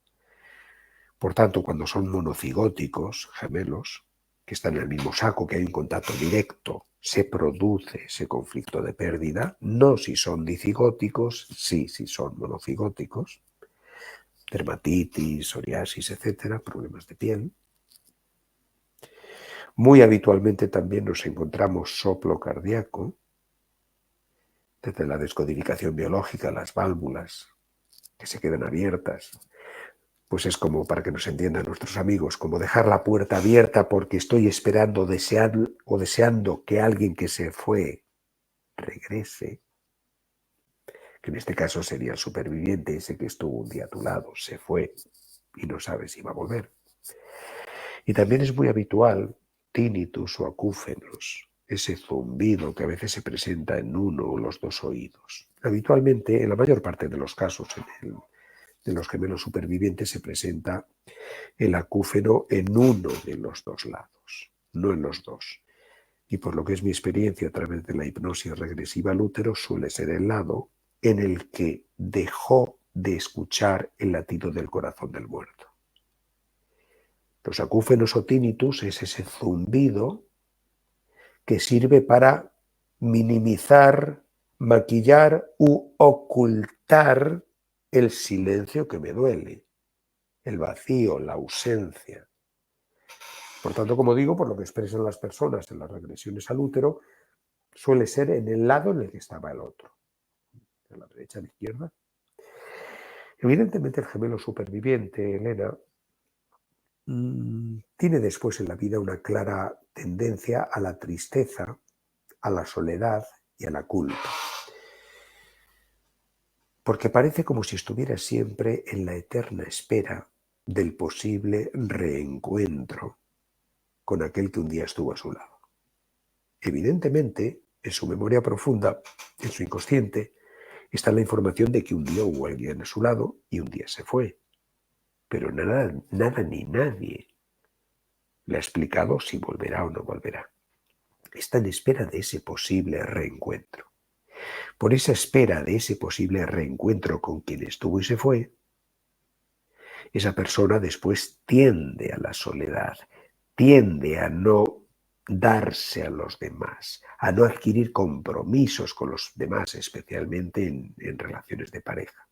Por tanto, cuando son monocigóticos, gemelos, que están en el mismo saco, que hay un contacto directo, se produce ese conflicto de pérdida, no si son dicigóticos, sí si son monocigóticos, dermatitis, psoriasis, etcétera, problemas de piel. Muy habitualmente también nos encontramos soplo cardíaco, desde la descodificación biológica, las válvulas que se quedan abiertas. Pues es como, para que nos entiendan nuestros amigos, como dejar la puerta abierta porque estoy esperando, deseando que alguien que se fue regrese. que en este caso sería el superviviente, ese que estuvo un día a tu lado, se fue y no sabes si va a volver. Y también es muy habitual tinnitus o acúfenos, ese zumbido que a veces se presenta en uno o los dos oídos. Habitualmente, en la mayor parte de los casos, de los gemelos supervivientes se presenta el acúfeno en uno de los dos lados, no en los dos. Y por lo que es mi experiencia a través de la hipnosis regresiva al útero, suele ser el lado en el que dejó de escuchar el latido del corazón del muerto. Los acúfenos o tinnitus es ese zumbido que sirve para minimizar, maquillar u ocultar el silencio que me duele, el vacío, la ausencia. Por tanto, como digo, por lo que expresan las personas en las regresiones al útero, suele ser en el lado en el que estaba el otro, a la derecha, a la izquierda. Evidentemente el gemelo superviviente, Elena, tiene después en la vida una clara tendencia a la tristeza, a la soledad y a la culpa. Porque parece como si estuviera siempre en la eterna espera del posible reencuentro con aquel que un día estuvo a su lado. Evidentemente, en su memoria profunda, en su inconsciente, está la información de que un día hubo alguien a su lado y un día se fue. Pero nada ni nadie le ha explicado si volverá o no volverá. Está en espera de ese posible reencuentro. Por esa espera de ese posible reencuentro con quien estuvo y se fue, esa persona después tiende a la soledad, tiende a no darse a los demás, a no adquirir compromisos con los demás, especialmente en relaciones de pareja.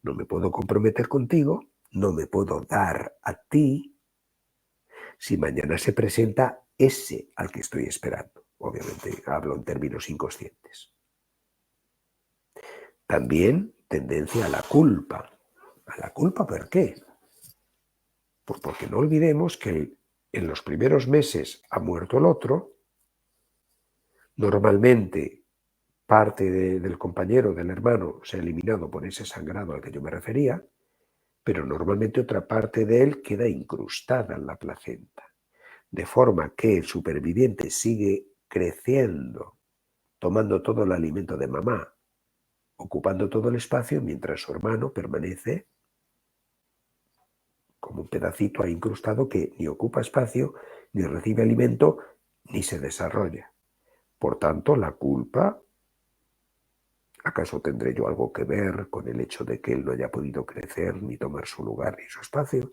No me puedo comprometer contigo, no me puedo dar a ti si mañana se presenta ese al que estoy esperando. Obviamente hablo en términos inconscientes. También tendencia a la culpa. ¿A la culpa por qué? Pues porque no olvidemos que en los primeros meses ha muerto el otro. Normalmente parte del compañero, del hermano, se ha eliminado por ese sangrado al que yo me refería, pero normalmente otra parte de él queda incrustada en la placenta. De forma que el superviviente sigue creciendo, tomando todo el alimento de mamá, ocupando todo el espacio, mientras su hermano permanece como un pedacito ahí incrustado que ni ocupa espacio, ni recibe alimento, ni se desarrolla. Por tanto, la culpa, ¿acaso tendré yo algo que ver con el hecho de que él no haya podido crecer, ni tomar su lugar, ni su espacio?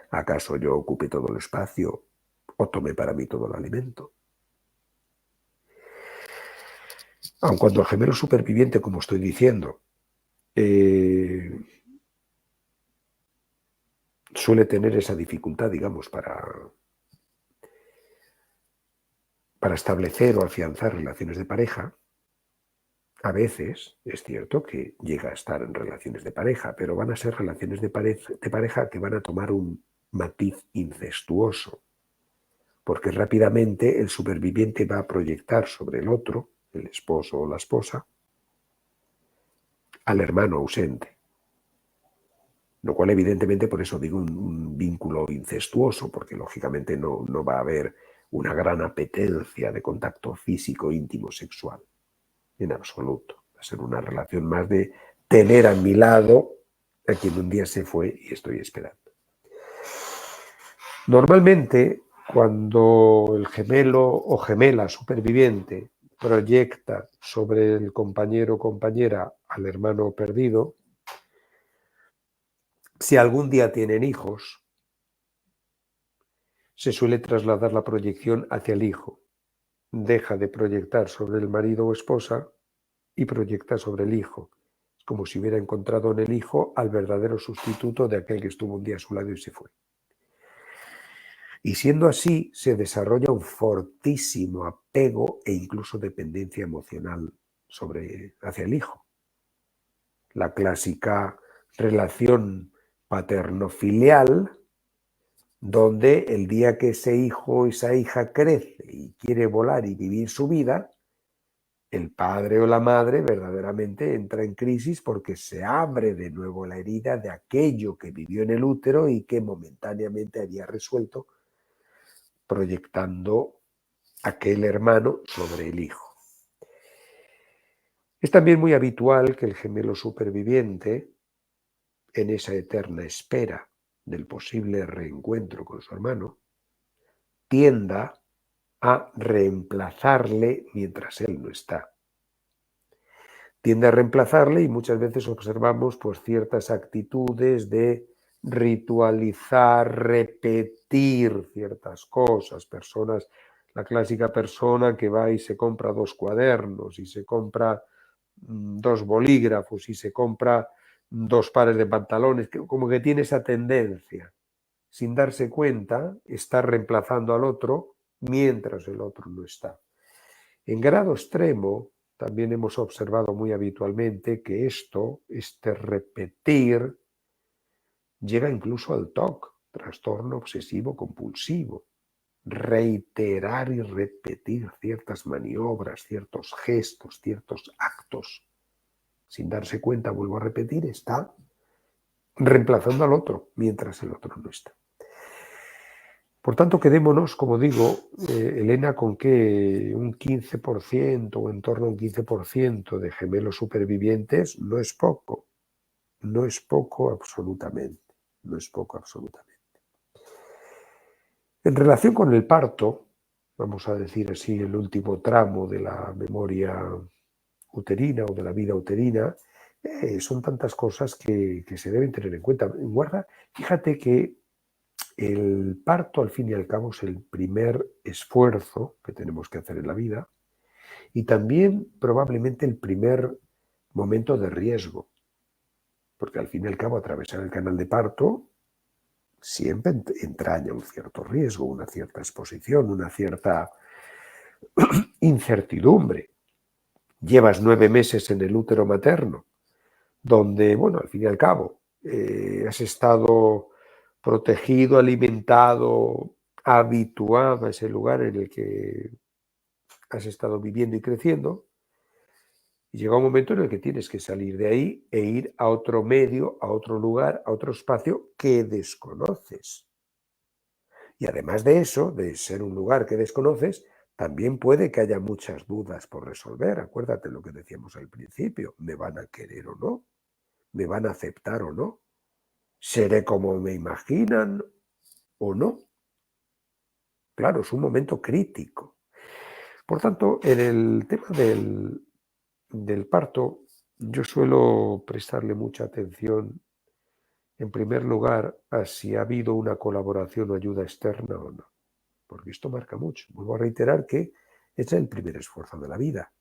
¿Acaso yo ocupé todo el espacio o tomé para mí todo el alimento? Aun cuando el gemelo superviviente, como estoy diciendo, suele tener esa dificultad, digamos, para establecer o afianzar relaciones de pareja, a veces es cierto que llega a estar en relaciones de pareja, pero van a ser relaciones de pareja que van a tomar un matiz incestuoso, porque rápidamente el superviviente va a proyectar sobre el otro, el esposo o la esposa, al hermano ausente. Lo cual evidentemente, por eso digo un vínculo incestuoso, porque lógicamente no va a haber una gran apetencia de contacto físico, íntimo, sexual. En absoluto. Va a ser una relación más de tener a mi lado a quien un día se fue y estoy esperando. Normalmente, cuando el gemelo o gemela superviviente proyecta sobre el compañero o compañera al hermano perdido, si algún día tienen hijos, se suele trasladar la proyección hacia el hijo. Deja de proyectar sobre el marido o esposa y proyecta sobre el hijo. Es como si hubiera encontrado en el hijo al verdadero sustituto de aquel que estuvo un día a su lado y se fue. Y siendo así, se desarrolla un fortísimo apego e incluso dependencia emocional hacia el hijo. La clásica relación paterno-filial, donde el día que ese hijo o esa hija crece y quiere volar y vivir su vida, el padre o la madre verdaderamente entra en crisis porque se abre de nuevo la herida de aquello que vivió en el útero y que momentáneamente había resuelto, proyectando aquel hermano sobre el hijo. Es también muy habitual que el gemelo superviviente, en esa eterna espera del posible reencuentro con su hermano, tienda a reemplazarle mientras él no está. Tiende a reemplazarle y muchas veces observamos pues, ciertas actitudes de ritualizar, repetir ciertas cosas. Personas, la clásica persona que va y se compra 2 cuadernos y se compra 2 bolígrafos y se compra 2 pares de pantalones, que como que tiene esa tendencia. Sin darse cuenta, está reemplazando al otro mientras el otro no está. En grado extremo, también hemos observado muy habitualmente que este repetir, llega incluso al TOC, trastorno obsesivo compulsivo. Reiterar y repetir ciertas maniobras, ciertos gestos, ciertos actos. Sin darse cuenta, vuelvo a repetir, está reemplazando al otro mientras el otro no está. Por tanto, quedémonos, como digo, Elena, con que un 15% o en torno a un 15% de gemelos supervivientes no es poco. No es poco absolutamente. No es poco absolutamente. En relación con el parto, vamos a decir así, el último tramo de la memoria uterina o de la vida uterina, son tantas cosas que se deben tener en cuenta. Guarda, fíjate que el parto, al fin y al cabo, es el primer esfuerzo que tenemos que hacer en la vida y también probablemente el primer momento de riesgo, porque al fin y al cabo atravesar el canal de parto siempre entraña un cierto riesgo, una cierta exposición, una cierta incertidumbre. Llevas 9 meses en el útero materno, donde, bueno, al fin y al cabo, has estado protegido, alimentado, habituado a ese lugar en el que has estado viviendo y creciendo, y llega un momento en el que tienes que salir de ahí e ir a otro medio, a otro lugar, a otro espacio que desconoces. Y además de eso, de ser un lugar que desconoces, también puede que haya muchas dudas por resolver. Acuérdate lo que decíamos al principio, ¿me van a querer o no? ¿Me van a aceptar o no? ¿Seré como me imaginan o no? Claro, es un momento crítico. Por tanto, en el tema del parto, yo suelo prestarle mucha atención, en primer lugar, a si ha habido una colaboración o ayuda externa o no. Porque esto marca mucho. Vuelvo a reiterar que es el primer esfuerzo de la vida.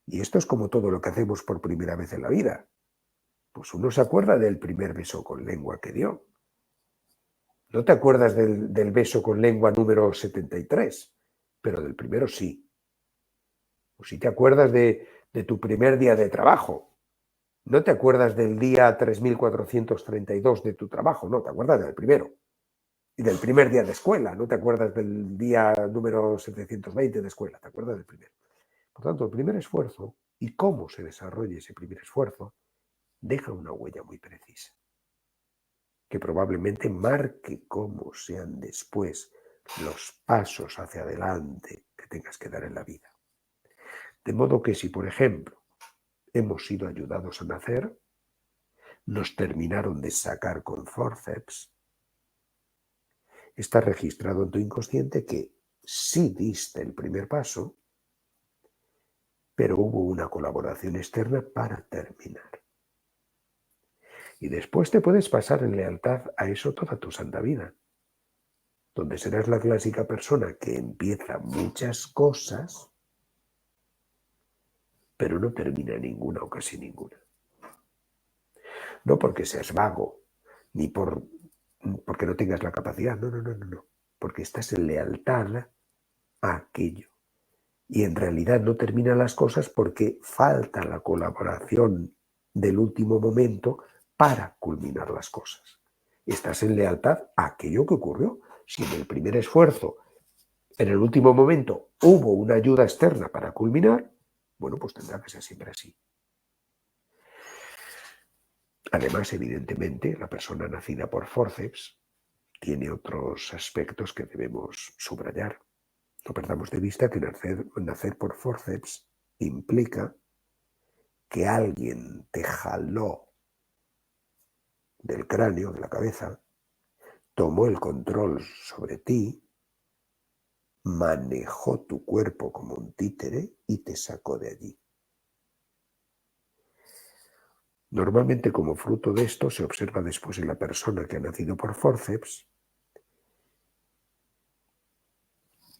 Y esto es como todo lo que hacemos por primera vez en la vida. Pues uno se acuerda del primer beso con lengua que dio. No te acuerdas del beso con lengua número 73, pero del primero sí. O si te acuerdas de tu primer día de trabajo. No te acuerdas del día 3432 de tu trabajo, no, te acuerdas del primero. Y del primer día de escuela, no te acuerdas del día número 720 de escuela, te acuerdas del primero. Por tanto, el primer esfuerzo y cómo se desarrolla ese primer esfuerzo deja una huella muy precisa, que probablemente marque cómo sean después los pasos hacia adelante que tengas que dar en la vida. De modo que si, por ejemplo, hemos sido ayudados a nacer, nos terminaron de sacar con forceps, está registrado en tu inconsciente que sí diste el primer paso, pero hubo una colaboración externa para terminar. Y después te puedes pasar en lealtad a eso toda tu santa vida, donde serás la clásica persona que empieza muchas cosas, pero no termina ninguna o casi ninguna. No porque seas vago, ni porque no tengas la capacidad, no, porque estás en lealtad a aquello. Y en realidad no terminan las cosas porque falta la colaboración del último momento para culminar las cosas. Estás en lealtad a aquello que ocurrió. Si en el primer esfuerzo, en el último momento, hubo una ayuda externa para culminar, Bueno, pues tendrá que ser siempre así. Además, evidentemente, la persona nacida por fórceps tiene otros aspectos que debemos subrayar. No perdamos de vista que nacer por fórceps implica que alguien te jaló del cráneo, de la cabeza, tomó el control sobre ti, manejó tu cuerpo como un títere y te sacó de allí. Normalmente, como fruto de esto, se observa después en la persona que ha nacido por fórceps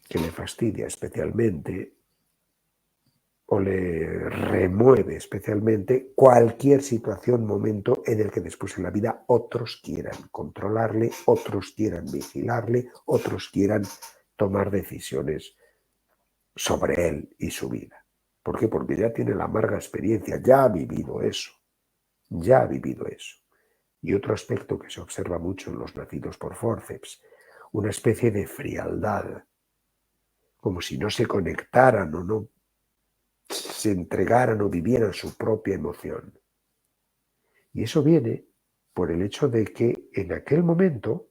que le fastidia especialmente o le remueve especialmente cualquier situación, momento en el que después en la vida otros quieran controlarle, otros quieran vigilarle, otros quieran tomar decisiones sobre él y su vida. ¿Por qué? Porque ya tiene la amarga experiencia, ya ha vivido eso, ya ha vivido eso. Y otro aspecto que se observa mucho en los nacidos por fórceps, una especie de frialdad, como si no se conectaran o no se entregaran o vivieran su propia emoción. Y eso viene por el hecho de que en aquel momento,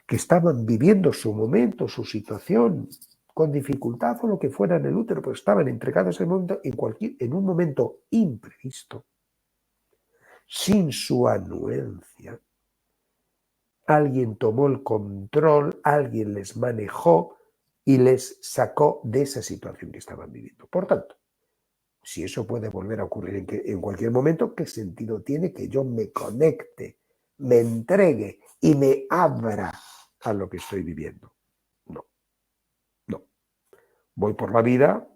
que estaban viviendo su momento, su situación, con dificultad o lo que fuera en el útero, pues estaban entregados en un momento imprevisto, sin su anuencia. Alguien tomó el control, alguien les manejó y les sacó de esa situación que estaban viviendo. Por tanto, si eso puede volver a ocurrir en cualquier momento, ¿qué sentido tiene que yo me conecte, me entregue y me abra a lo que estoy viviendo? No, no. Voy por la vida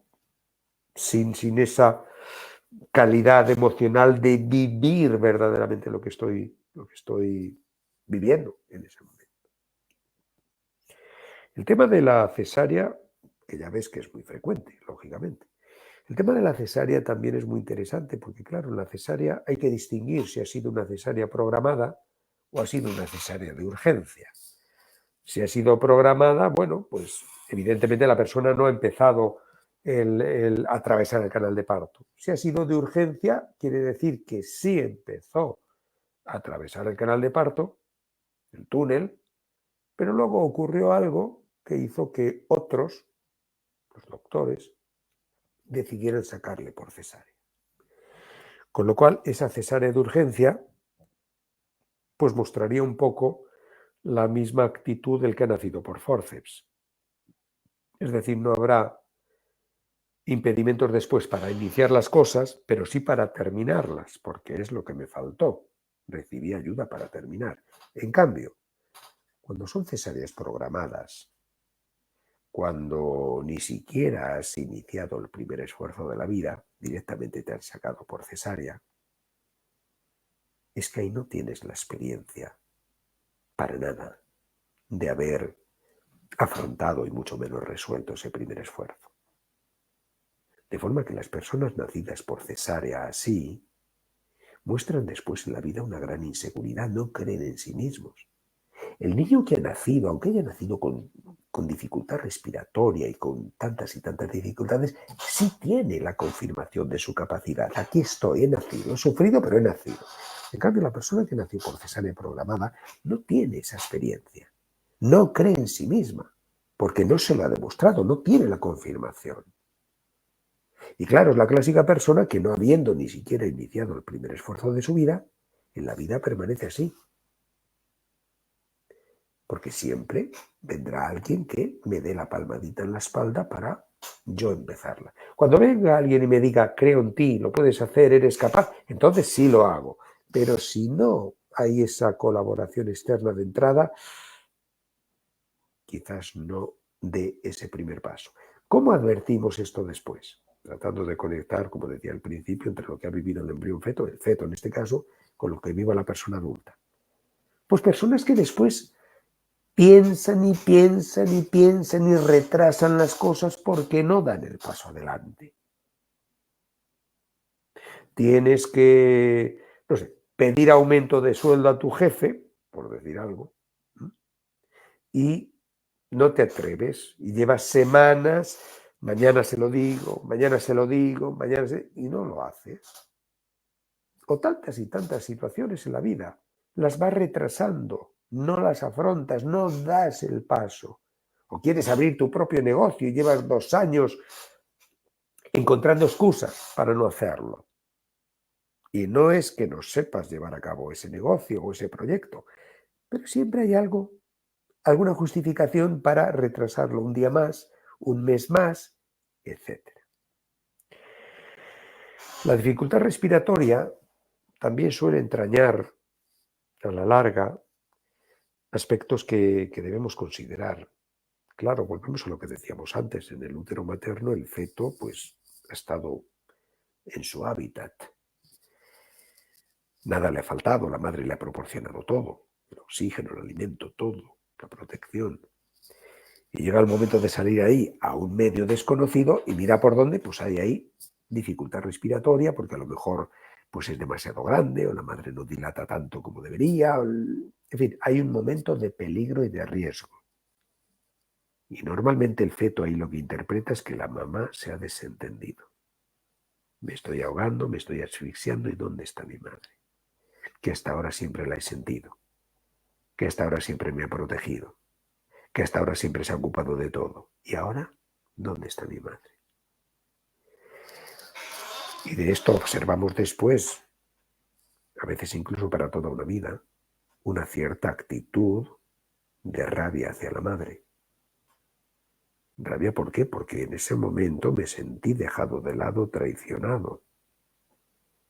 sin esa calidad emocional de vivir verdaderamente lo que estoy viviendo en ese momento. El tema de la cesárea, que ya ves que es muy frecuente, lógicamente. El tema de la cesárea también es muy interesante porque, claro, en la cesárea hay que distinguir si ha sido una cesárea programada o ha sido una cesárea de urgencia. Si ha sido programada, bueno, pues evidentemente la persona no ha empezado a atravesar el canal de parto. Si ha sido de urgencia, quiere decir que sí empezó a atravesar el canal de parto, el túnel, pero luego ocurrió algo que hizo que otros, los doctores, decidieran sacarle por cesárea. Con lo cual, esa cesárea de urgencia, pues mostraría un poco la misma actitud del que ha nacido por fórceps. Es decir, no habrá impedimentos después para iniciar las cosas, pero sí para terminarlas, porque es lo que me faltó. Recibí ayuda para terminar. En cambio, cuando son cesáreas programadas, cuando ni siquiera has iniciado el primer esfuerzo de la vida, directamente te han sacado por cesárea, es que ahí no tienes la experiencia, para nada, de haber afrontado y mucho menos resuelto ese primer esfuerzo. De forma que las personas nacidas por cesárea así muestran después en la vida una gran inseguridad, no creen en sí mismos. El niño que ha nacido, aunque haya nacido con dificultad respiratoria y con tantas y tantas dificultades, sí tiene la confirmación de su capacidad. Aquí estoy, he nacido, he sufrido, pero he nacido. En cambio, la persona que nació por cesárea programada no tiene esa experiencia. No cree en sí misma, porque no se lo ha demostrado, no tiene la confirmación. Y claro, es la clásica persona que no habiendo ni siquiera iniciado el primer esfuerzo de su vida, en la vida permanece así. Porque siempre vendrá alguien que me dé la palmadita en la espalda para yo empezarla. Cuando venga alguien y me diga, creo en ti, lo puedes hacer, eres capaz, entonces sí lo hago. Pero si no hay esa colaboración externa de entrada, quizás no dé ese primer paso. ¿Cómo advertimos esto después? Tratando de conectar, como decía al principio, entre lo que ha vivido el embrión feto, el feto en este caso, con lo que viva la persona adulta. Pues personas que después piensan y piensan y piensan y retrasan las cosas porque no dan el paso adelante. Tienes que, no sé, pedir aumento de sueldo a tu jefe, por decir algo, y no te atreves y llevas semanas mañana se lo digo, mañana se lo digo, y no lo haces. O tantas y tantas situaciones en la vida, las vas retrasando, no las afrontas, no das el paso. O quieres abrir tu propio negocio y llevas 2 años encontrando excusas para no hacerlo. Y no es que no sepas llevar a cabo ese negocio o ese proyecto, pero siempre hay algo, alguna justificación para retrasarlo un día más, un mes más, etc. La dificultad respiratoria también suele entrañar a la larga aspectos que debemos considerar. Claro, volvemos a lo que decíamos antes, en el útero materno el feto pues ha estado en su hábitat. Nada le ha faltado, la madre le ha proporcionado todo, el oxígeno, el alimento, todo, la protección. Y llega el momento de salir ahí a un medio desconocido y mira por dónde, pues hay ahí dificultad respiratoria porque a lo mejor pues es demasiado grande o la madre no dilata tanto como debería. En fin, hay un momento de peligro y de riesgo. Y normalmente el feto ahí lo que interpreta es que la mamá se ha desentendido. Me estoy ahogando, me estoy asfixiando, ¿y dónde está mi madre? Que hasta ahora siempre la he sentido, que hasta ahora siempre me ha protegido, que hasta ahora siempre se ha ocupado de todo. ¿Y ahora dónde está mi madre? Y de esto observamos después, a veces incluso para toda una vida, una cierta actitud de rabia hacia la madre. ¿Rabia por qué? Porque en ese momento me sentí dejado de lado, traicionado.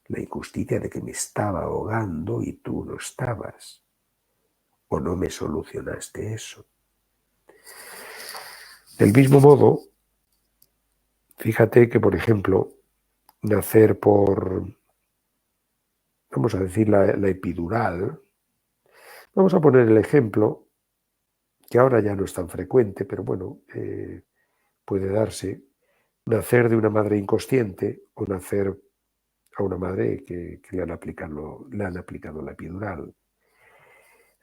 La injusticia de que me estaba ahogando y tú no estabas. O no me solucionaste eso. Del mismo modo, fíjate que, por ejemplo, nacer por, vamos a decir, la epidural, vamos a poner el ejemplo, que ahora ya no es tan frecuente, pero bueno, puede darse, nacer de una madre inconsciente o nacer a una madre que le han aplicado la epidural.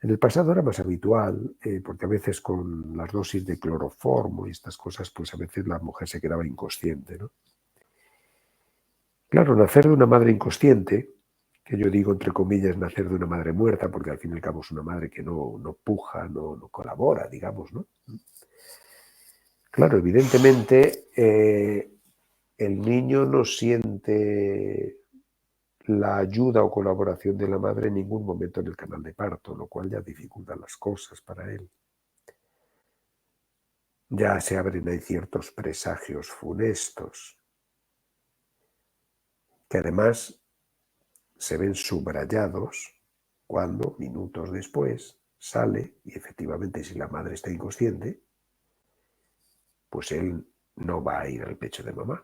En el pasado era más habitual, porque a veces con las dosis de cloroformo y estas cosas, pues a veces la mujer se quedaba inconsciente, ¿no? Claro, nacer de una madre inconsciente, que yo digo entre comillas nacer de una madre muerta, porque al fin y al cabo es una madre que no puja, no colabora, digamos, ¿no? Claro, evidentemente el niño no siente la ayuda o colaboración de la madre en ningún momento en el canal de parto, lo cual ya dificulta las cosas para él. Ya se abren ahí ciertos presagios funestos, que además se ven subrayados cuando, minutos después, sale y efectivamente si la madre está inconsciente, pues él no va a ir al pecho de mamá.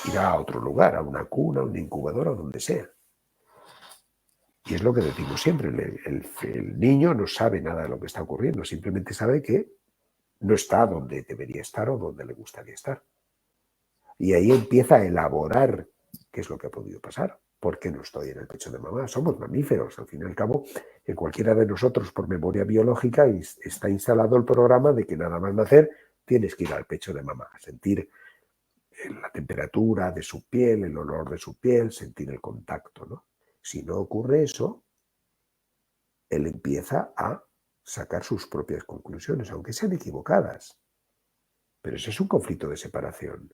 Irá a otro lugar, a una cuna, a una incubadora, o donde sea. Y es lo que decimos siempre, el niño no sabe nada de lo que está ocurriendo, simplemente sabe que no está donde debería estar o donde le gustaría estar. Y ahí empieza a elaborar qué es lo que ha podido pasar. ¿Por qué no estoy en el pecho de mamá? Somos mamíferos, al fin y al cabo, en cualquiera de nosotros por memoria biológica está instalado el programa de que nada más nacer tienes que ir al pecho de mamá, a sentir la temperatura de su piel, el olor de su piel, sentir el contacto, ¿no? Si no ocurre eso, él empieza a sacar sus propias conclusiones, aunque sean equivocadas. Pero ese es un conflicto de separación.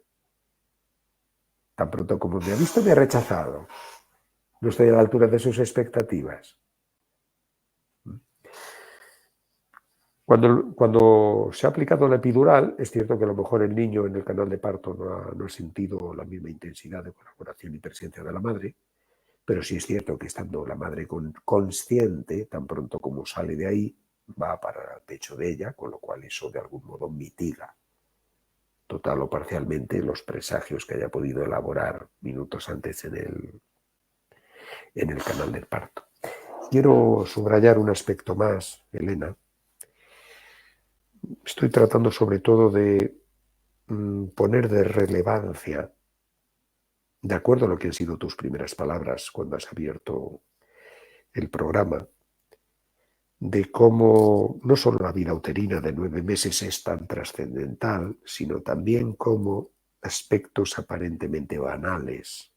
Tan pronto como me ha visto, me ha rechazado. No estoy a la altura de sus expectativas. Cuando se ha aplicado la epidural, es cierto que a lo mejor el niño en el canal de parto no ha sentido la misma intensidad de colaboración y presencia de la madre, pero sí es cierto que estando la madre consciente, tan pronto como sale de ahí, va para el pecho de ella, con lo cual eso de algún modo mitiga total o parcialmente los presagios que haya podido elaborar minutos antes en el canal del parto. Quiero subrayar un aspecto más, Elena. Estoy tratando sobre todo de poner de relevancia, de acuerdo a lo que han sido tus primeras palabras cuando has abierto el programa, de cómo no solo la vida uterina de 9 meses es tan trascendental, sino también cómo aspectos aparentemente banales,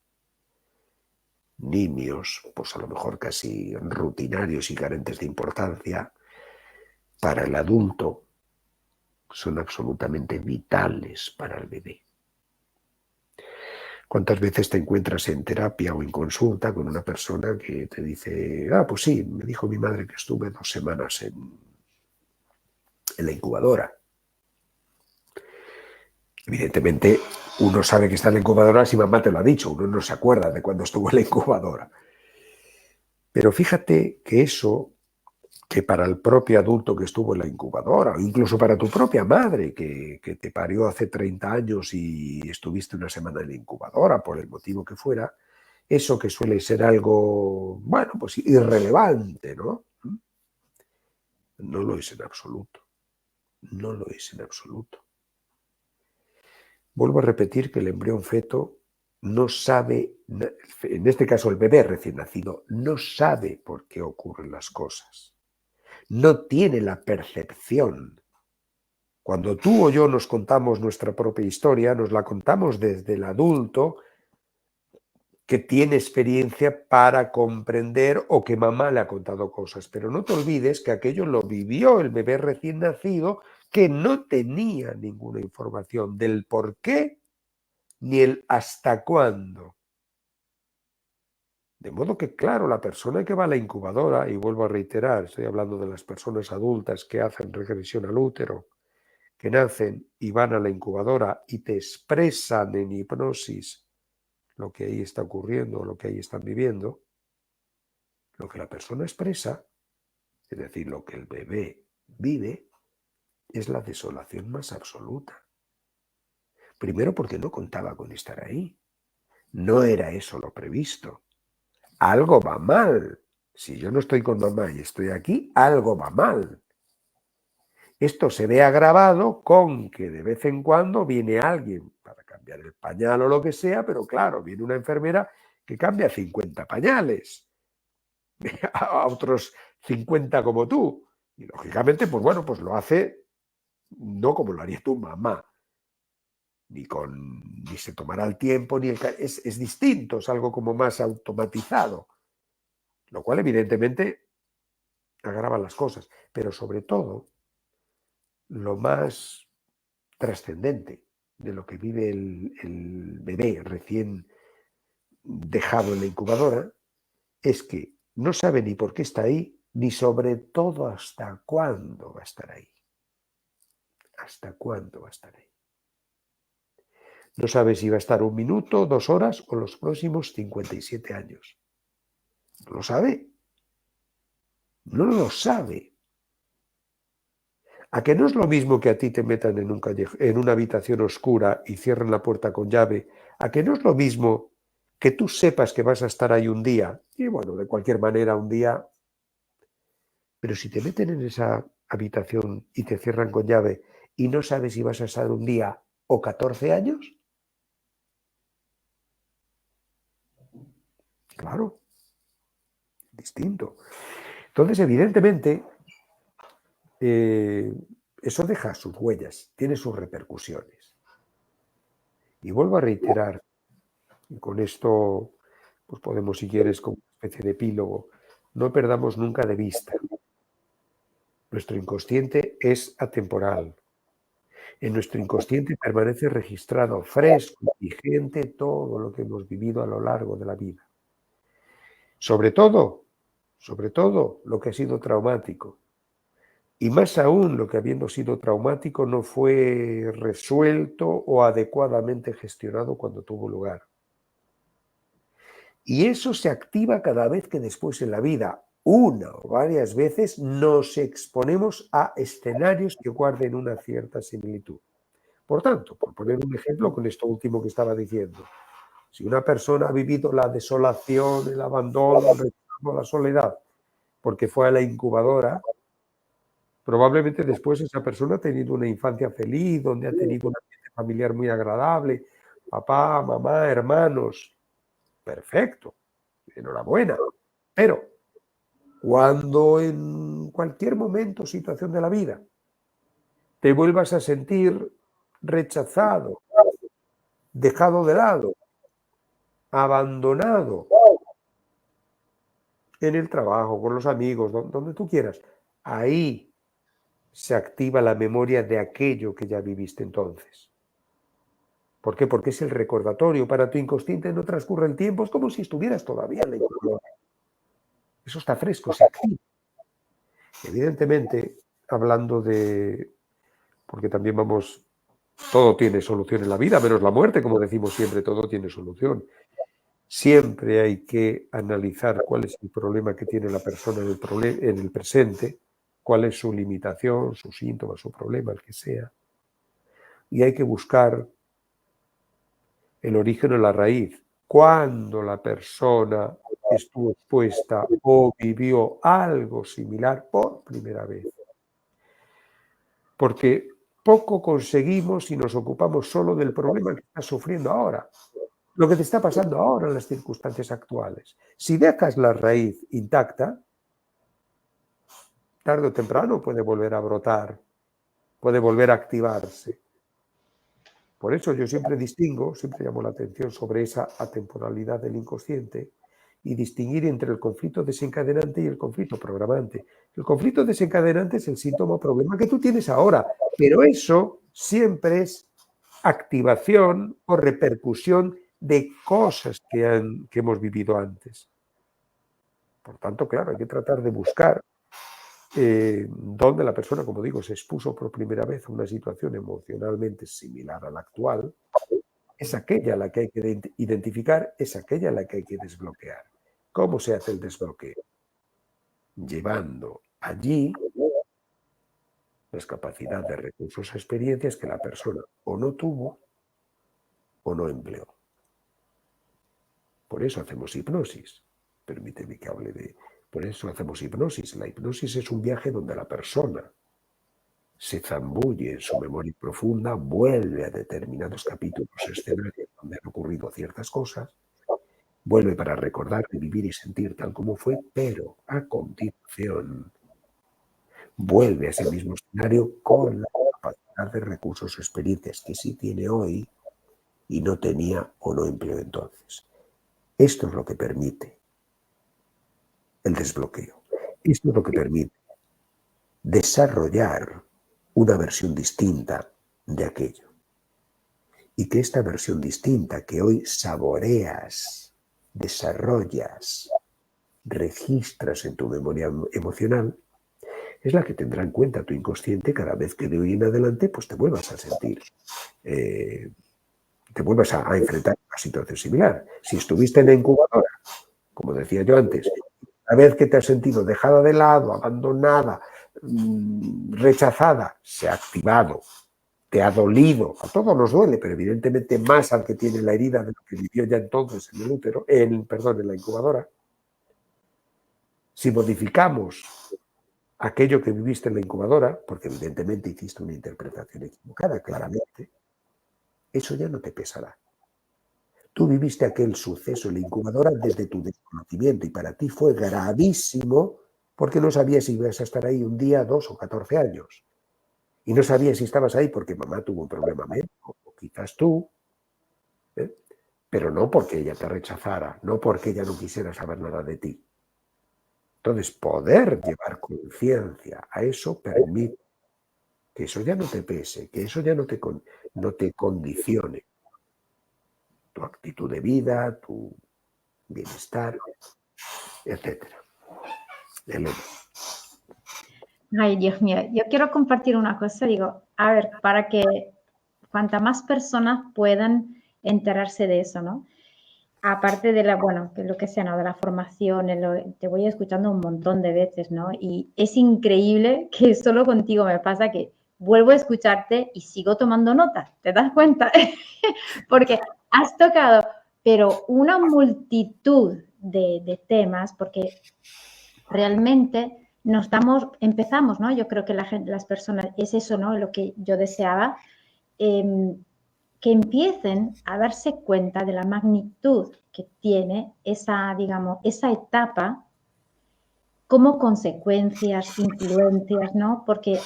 nimios, pues a lo mejor casi rutinarios y carentes de importancia, para el adulto son absolutamente vitales para el bebé. ¿Cuántas veces te encuentras en terapia o en consulta con una persona que te dice, pues sí, me dijo mi madre que estuve 2 semanas en la incubadora? Evidentemente, uno sabe que está en la incubadora si mamá te lo ha dicho, uno no se acuerda de cuando estuvo en la incubadora. Pero fíjate que eso, que para el propio adulto que estuvo en la incubadora, o incluso para tu propia madre que te parió hace 30 años y estuviste 1 semana en la incubadora, por el motivo que fuera, eso que suele ser algo, bueno, pues irrelevante, ¿no? No lo es en absoluto. No lo es en absoluto. Vuelvo a repetir que el embrión feto no sabe, en este caso el bebé recién nacido, no sabe por qué ocurren las cosas. No tiene la percepción. Cuando tú o yo nos contamos nuestra propia historia, nos la contamos desde el adulto que tiene experiencia para comprender o que mamá le ha contado cosas. Pero no te olvides que aquello lo vivió el bebé recién nacido que no tenía ninguna información del por qué ni el hasta cuándo. De modo que, claro, la persona que va a la incubadora, y vuelvo a reiterar, estoy hablando de las personas adultas que hacen regresión al útero, que nacen y van a la incubadora y te expresan en hipnosis lo que ahí está ocurriendo, lo que ahí están viviendo, lo que la persona expresa, es decir, lo que el bebé vive, es la desolación más absoluta. Primero porque no contaba con estar ahí. No era eso lo previsto. Algo va mal. Si yo no estoy con mamá y estoy aquí, algo va mal. Esto se ve agravado con que de vez en cuando viene alguien para cambiar el pañal o lo que sea, pero claro, viene una enfermera que cambia 50 pañales a otros 50 como tú. Y lógicamente, pues bueno, pues lo hace no como lo haría tu mamá. Ni se tomará el tiempo, es distinto, es algo como más automatizado. Lo cual evidentemente agrava las cosas, pero sobre todo lo más trascendente de lo que vive el bebé recién dejado en la incubadora es que no sabe ni por qué está ahí, ni sobre todo hasta cuándo va a estar ahí. ¿Hasta cuándo va a estar ahí? No sabe si va a estar 1 minuto, 2 horas o los próximos 57 años. No lo sabe. No lo sabe. ¿A que no es lo mismo que a ti te metan en una habitación oscura y cierren la puerta con llave? ¿A que no es lo mismo que tú sepas que vas a estar ahí un día? Y bueno, de cualquier manera un día. Pero si te meten en esa habitación y te cierran con llave y no sabes si vas a estar un día o 14 años, claro, distinto. Entonces, evidentemente, eso deja sus huellas, tiene sus repercusiones. Y vuelvo a reiterar, y con esto pues podemos, si quieres, como una especie de epílogo, no perdamos nunca de vista. Nuestro inconsciente es atemporal. En nuestro inconsciente permanece registrado, fresco y vigente todo lo que hemos vivido a lo largo de la vida. Sobre todo, lo que ha sido traumático. Y más aún lo que habiendo sido traumático no fue resuelto o adecuadamente gestionado cuando tuvo lugar. Y eso se activa cada vez que después en la vida, una o varias veces, nos exponemos a escenarios que guarden una cierta similitud. Por tanto, por poner un ejemplo con esto último que estaba diciendo, si una persona ha vivido la desolación, el abandono, el rechazo, la soledad, porque fue a la incubadora, probablemente después esa persona ha tenido una infancia feliz, donde ha tenido un ambiente familiar muy agradable, papá, mamá, hermanos. Perfecto, enhorabuena. Pero cuando en cualquier momento o situación de la vida, te vuelvas a sentir rechazado, dejado de lado, abandonado, en el trabajo, con los amigos, donde tú quieras, ahí se activa la memoria de aquello que ya viviste entonces. ¿Por qué? Porque es el recordatorio. Para tu inconsciente no transcurre el tiempo, es como si estuvieras todavía en la incubadora. Eso está fresco, se activa. Evidentemente, hablando de... porque también vamos... todo tiene solución en la vida, menos la muerte, como decimos siempre, todo tiene solución. Siempre hay que analizar cuál es el problema que tiene la persona en el presente, cuál es su limitación, su síntoma, su problema, el que sea. Y hay que buscar el origen o la raíz. Cuando la persona estuvo expuesta o vivió algo similar por primera vez. Porque poco conseguimos si nos ocupamos solo del problema que estás sufriendo ahora. Lo que te está pasando ahora en las circunstancias actuales. Si dejas la raíz intacta, tarde o temprano puede volver a brotar, puede volver a activarse. Por eso yo siempre distingo, siempre llamo la atención sobre esa atemporalidad del inconsciente y distinguir entre el conflicto desencadenante y el conflicto programante. El conflicto desencadenante es el síntoma o problema que tú tienes ahora, pero eso siempre es activación o repercusión de cosas que hemos vivido antes. Por tanto, claro, hay que tratar de buscar donde la persona, como digo, se expuso por primera vez a una situación emocionalmente similar a la actual, es aquella la que hay que identificar, es aquella la que hay que desbloquear. ¿Cómo se hace el desbloqueo? Llevando allí las capacidades de recursos, experiencias que la persona o no tuvo o no empleó. Por eso hacemos hipnosis. Permíteme que hable de... Por eso hacemos hipnosis. La hipnosis es un viaje donde la persona se zambulle en su memoria profunda, vuelve a determinados capítulos, escenarios donde han ocurrido ciertas cosas, vuelve para recordar, vivir y sentir tal como fue, pero a continuación vuelve a ese mismo escenario con la capacidad de recursos o experiencias que sí tiene hoy y no tenía o no empleó entonces. Esto es lo que permite el desbloqueo. Esto es lo que permite desarrollar una versión distinta de aquello. Y que esta versión distinta que hoy saboreas, desarrollas, registras en tu memoria emocional, es la que tendrá en cuenta tu inconsciente cada vez que de hoy en adelante pues te vuelvas a sentir, te vuelvas a enfrentar a una situación similar. Si estuviste en la incubadora, como decía yo antes, cada vez que te has sentido dejada de lado, abandonada, rechazada, se ha activado, te ha dolido, a todos nos duele, pero evidentemente más al que tiene la herida de lo que vivió ya entonces en el útero, en la incubadora. Si modificamos aquello que viviste en la incubadora, porque evidentemente hiciste una interpretación equivocada, claramente, eso ya no te pesará. Tú viviste aquel suceso en la incubadora desde tu desconocimiento y para ti fue gravísimo porque no sabías si ibas a estar ahí un día, 2 o 14 años. Y no sabías si estabas ahí porque mamá tuvo un problema médico, o quizás tú, pero no porque ella te rechazara, no porque ella no quisiera saber nada de ti. Entonces, poder llevar conciencia a eso permite que eso ya no te pese, que eso ya no te condicione tu actitud de vida, tu bienestar, etcétera. Elena. Ay, Dios mío, yo quiero compartir una cosa, digo, a ver, para que cuanta más personas puedan enterarse de eso, ¿no? Aparte de bueno, que lo que sea, ¿no? De la formación, te voy escuchando un montón de veces, ¿no? Y es increíble que solo contigo me pasa que vuelvo a escucharte y sigo tomando notas, ¿te das cuenta? Porque has tocado, pero una multitud de temas, porque realmente empezamos, ¿no? Yo creo que las personas, es eso, ¿no? Lo que yo deseaba, que empiecen a darse cuenta de la magnitud que tiene esa, digamos, esa etapa como consecuencias, influencias, ¿no? Porque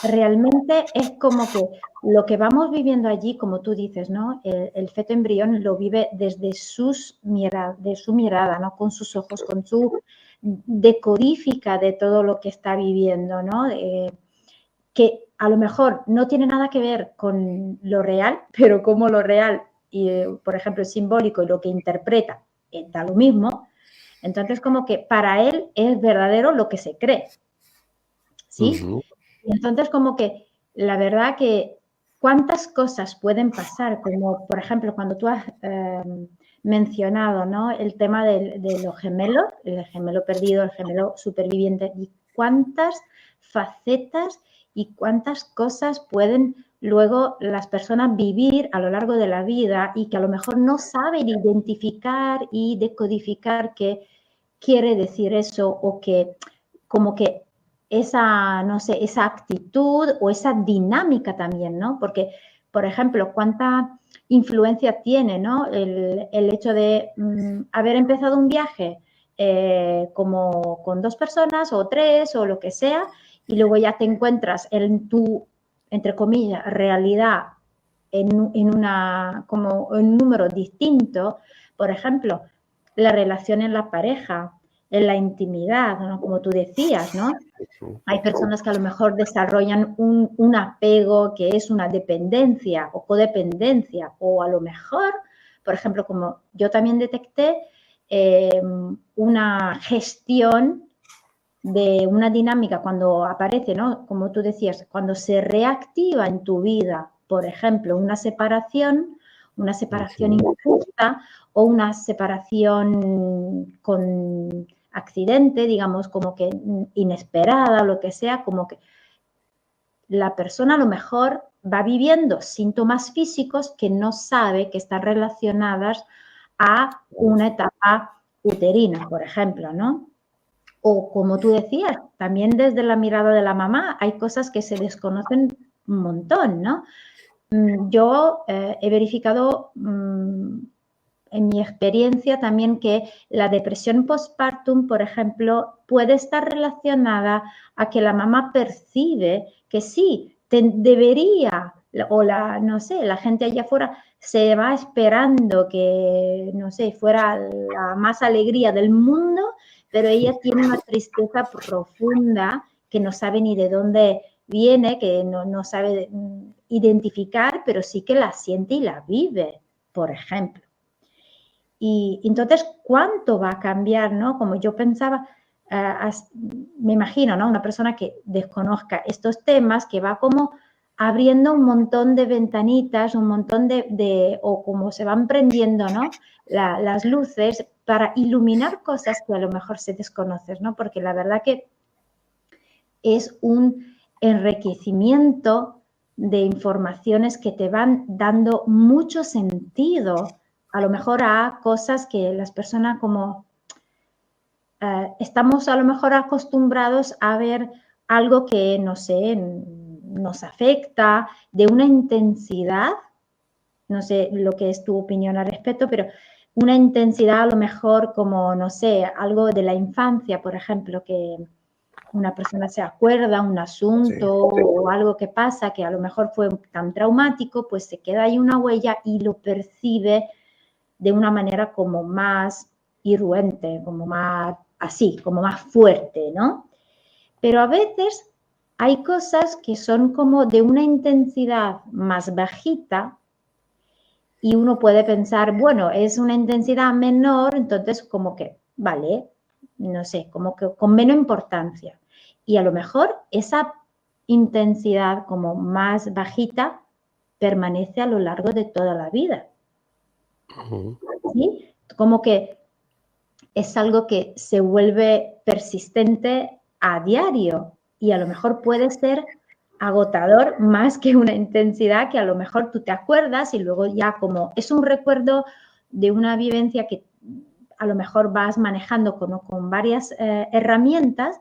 realmente es como que lo que vamos viviendo allí, como tú dices, ¿no? El feto embrión lo vive desde de su mirada, ¿no? Con sus ojos, con su decodifica de todo lo que está viviendo, ¿no? Que a lo mejor no tiene nada que ver con lo real, pero como lo real, y, por ejemplo, es simbólico y lo que interpreta da lo mismo, entonces como que para él es verdadero lo que se cree, ¿sí? Y entonces como que la verdad que cuántas cosas pueden pasar, como por ejemplo cuando tú has mencionado, ¿no? El tema de los gemelos, el gemelo perdido, el gemelo superviviente, y cuántas facetas y cuántas cosas pueden luego las personas vivir a lo largo de la vida y que a lo mejor no saben identificar y decodificar qué quiere decir eso o que como que esa, no sé, esa actitud o esa dinámica también, ¿no? Porque, por ejemplo, cuánta influencia tiene, ¿no? El hecho de haber empezado un viaje como con 2 personas o 3 o lo que sea, y luego ya te encuentras en tu, entre comillas, realidad como en un número distinto. Por ejemplo, la relación en la pareja, en la intimidad, ¿no? Como tú decías, ¿no? Hay personas que a lo mejor desarrollan un apego que es una dependencia o codependencia, o a lo mejor, por ejemplo, como yo también detecté, una gestión de una dinámica cuando aparece, ¿no? Como tú decías, cuando se reactiva en tu vida, por ejemplo, una separación injusta o una separación con accidente, digamos, como que inesperada, lo que sea, como que la persona a lo mejor va viviendo síntomas físicos que no sabe que están relacionadas a una etapa uterina, por ejemplo, ¿no? O como tú decías, también desde la mirada de la mamá hay cosas que se desconocen un montón, ¿no? Yo he verificado en mi experiencia también que la depresión postpartum, por ejemplo, puede estar relacionada a que la mamá percibe que sí, debería, o no sé, la gente allá afuera se va esperando que, no sé, fuera la más alegría del mundo, pero ella tiene una tristeza profunda que no sabe ni de dónde viene, que no sabe identificar, pero sí que la siente y la vive, por ejemplo. Y entonces, ¿cuánto va a cambiar, no? Como yo pensaba, me imagino, ¿no? Una persona que desconozca estos temas, que va como abriendo un montón de ventanitas, un montón o como se van prendiendo, ¿no? Las luces para iluminar cosas que a lo mejor se desconocen, ¿no? Porque la verdad que es un enriquecimiento de informaciones que te van dando mucho sentido, a lo mejor a cosas que las personas como estamos a lo mejor acostumbrados a ver algo que, no sé, nos afecta de una intensidad, no sé lo que es tu opinión al respecto, pero una intensidad a lo mejor como, no sé, algo de la infancia, por ejemplo, que una persona se acuerda un asunto o algo que pasa que a lo mejor fue tan traumático, pues se queda ahí una huella y lo percibe de una manera como más irruente, como más así, como más fuerte, ¿no? Pero a veces hay cosas que son como de una intensidad más bajita y uno puede pensar, bueno, es una intensidad menor, entonces como que, vale, no sé, como que con menos importancia. Y a lo mejor esa intensidad como más bajita permanece a lo largo de toda la vida. ¿Sí? Como que es algo que se vuelve persistente a diario y a lo mejor puede ser agotador más que una intensidad que a lo mejor tú te acuerdas y luego ya como es un recuerdo de una vivencia que a lo mejor vas manejando con varias herramientas,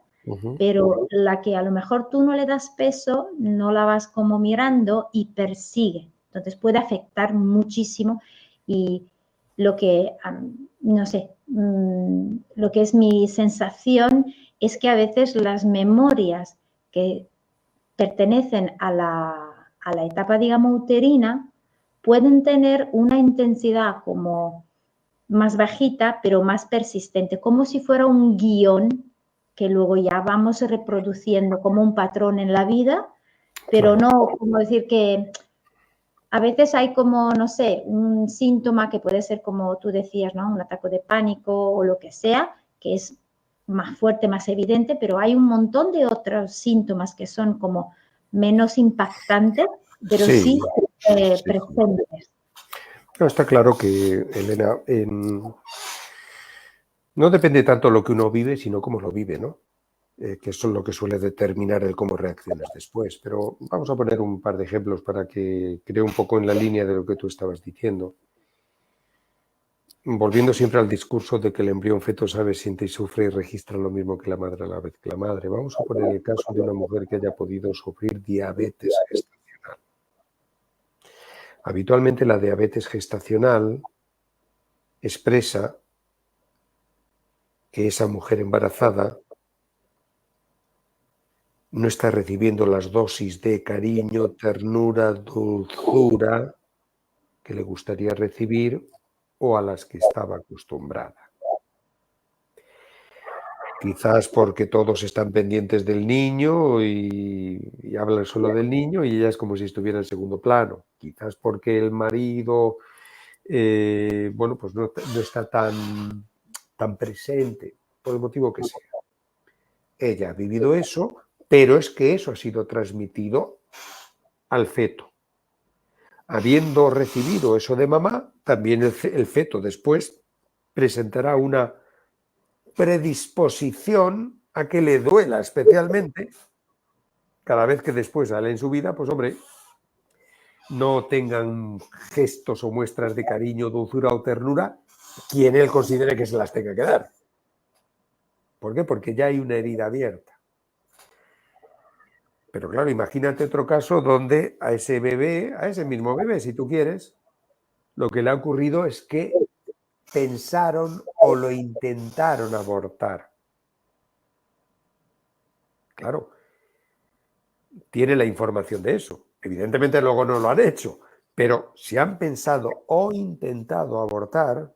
pero la que a lo mejor tú no le das peso, no la vas como mirando y persigue. Entonces puede afectar muchísimo y lo que, no sé, lo que es mi sensación es que a veces las memorias que pertenecen a la etapa, digamos, uterina, pueden tener una intensidad como más bajita, pero más persistente, como si fuera un guión que luego ya vamos reproduciendo como un patrón en la vida, pero no como decir que a veces hay como, no sé, un síntoma que puede ser como tú decías, ¿no? Un ataque de pánico o lo que sea, que es más fuerte, más evidente, pero hay un montón de otros síntomas que son como menos impactantes, pero sí, presentes. No, está claro que, Elena, no depende tanto lo que uno vive, sino cómo lo vive, ¿no? Que eso es lo que suele determinar el cómo reaccionas después. Pero vamos a poner un par de ejemplos para que creo un poco en la línea de lo que tú estabas diciendo. Volviendo siempre al discurso de que el embrión feto sabe, siente y sufre y registra lo mismo que la madre a la vez que la madre. Vamos a poner el caso de una mujer que haya podido sufrir diabetes gestacional. Habitualmente la diabetes gestacional expresa que esa mujer embarazada no está recibiendo las dosis de cariño, ternura, dulzura que le gustaría recibir o a las que estaba acostumbrada. Quizás porque todos están pendientes del niño y hablan solo del niño y ella es como si estuviera en segundo plano. Quizás porque el marido bueno, pues no está tan presente, por el motivo que sea. Ella ha vivido eso, pero es que eso ha sido transmitido al feto. Habiendo recibido eso de mamá, también el feto después presentará una predisposición a que le duela especialmente cada vez que después sale en su vida, pues hombre, no tengan gestos o muestras de cariño, dulzura o ternura, quien él considere que se las tenga que dar. ¿Por qué? Porque ya hay una herida abierta. Pero claro, imagínate otro caso donde a ese bebé, a ese mismo bebé, si tú quieres, lo que le ha ocurrido es que pensaron o lo intentaron abortar. Claro, tiene la información de eso. Evidentemente luego no lo han hecho, pero si han pensado o intentado abortar,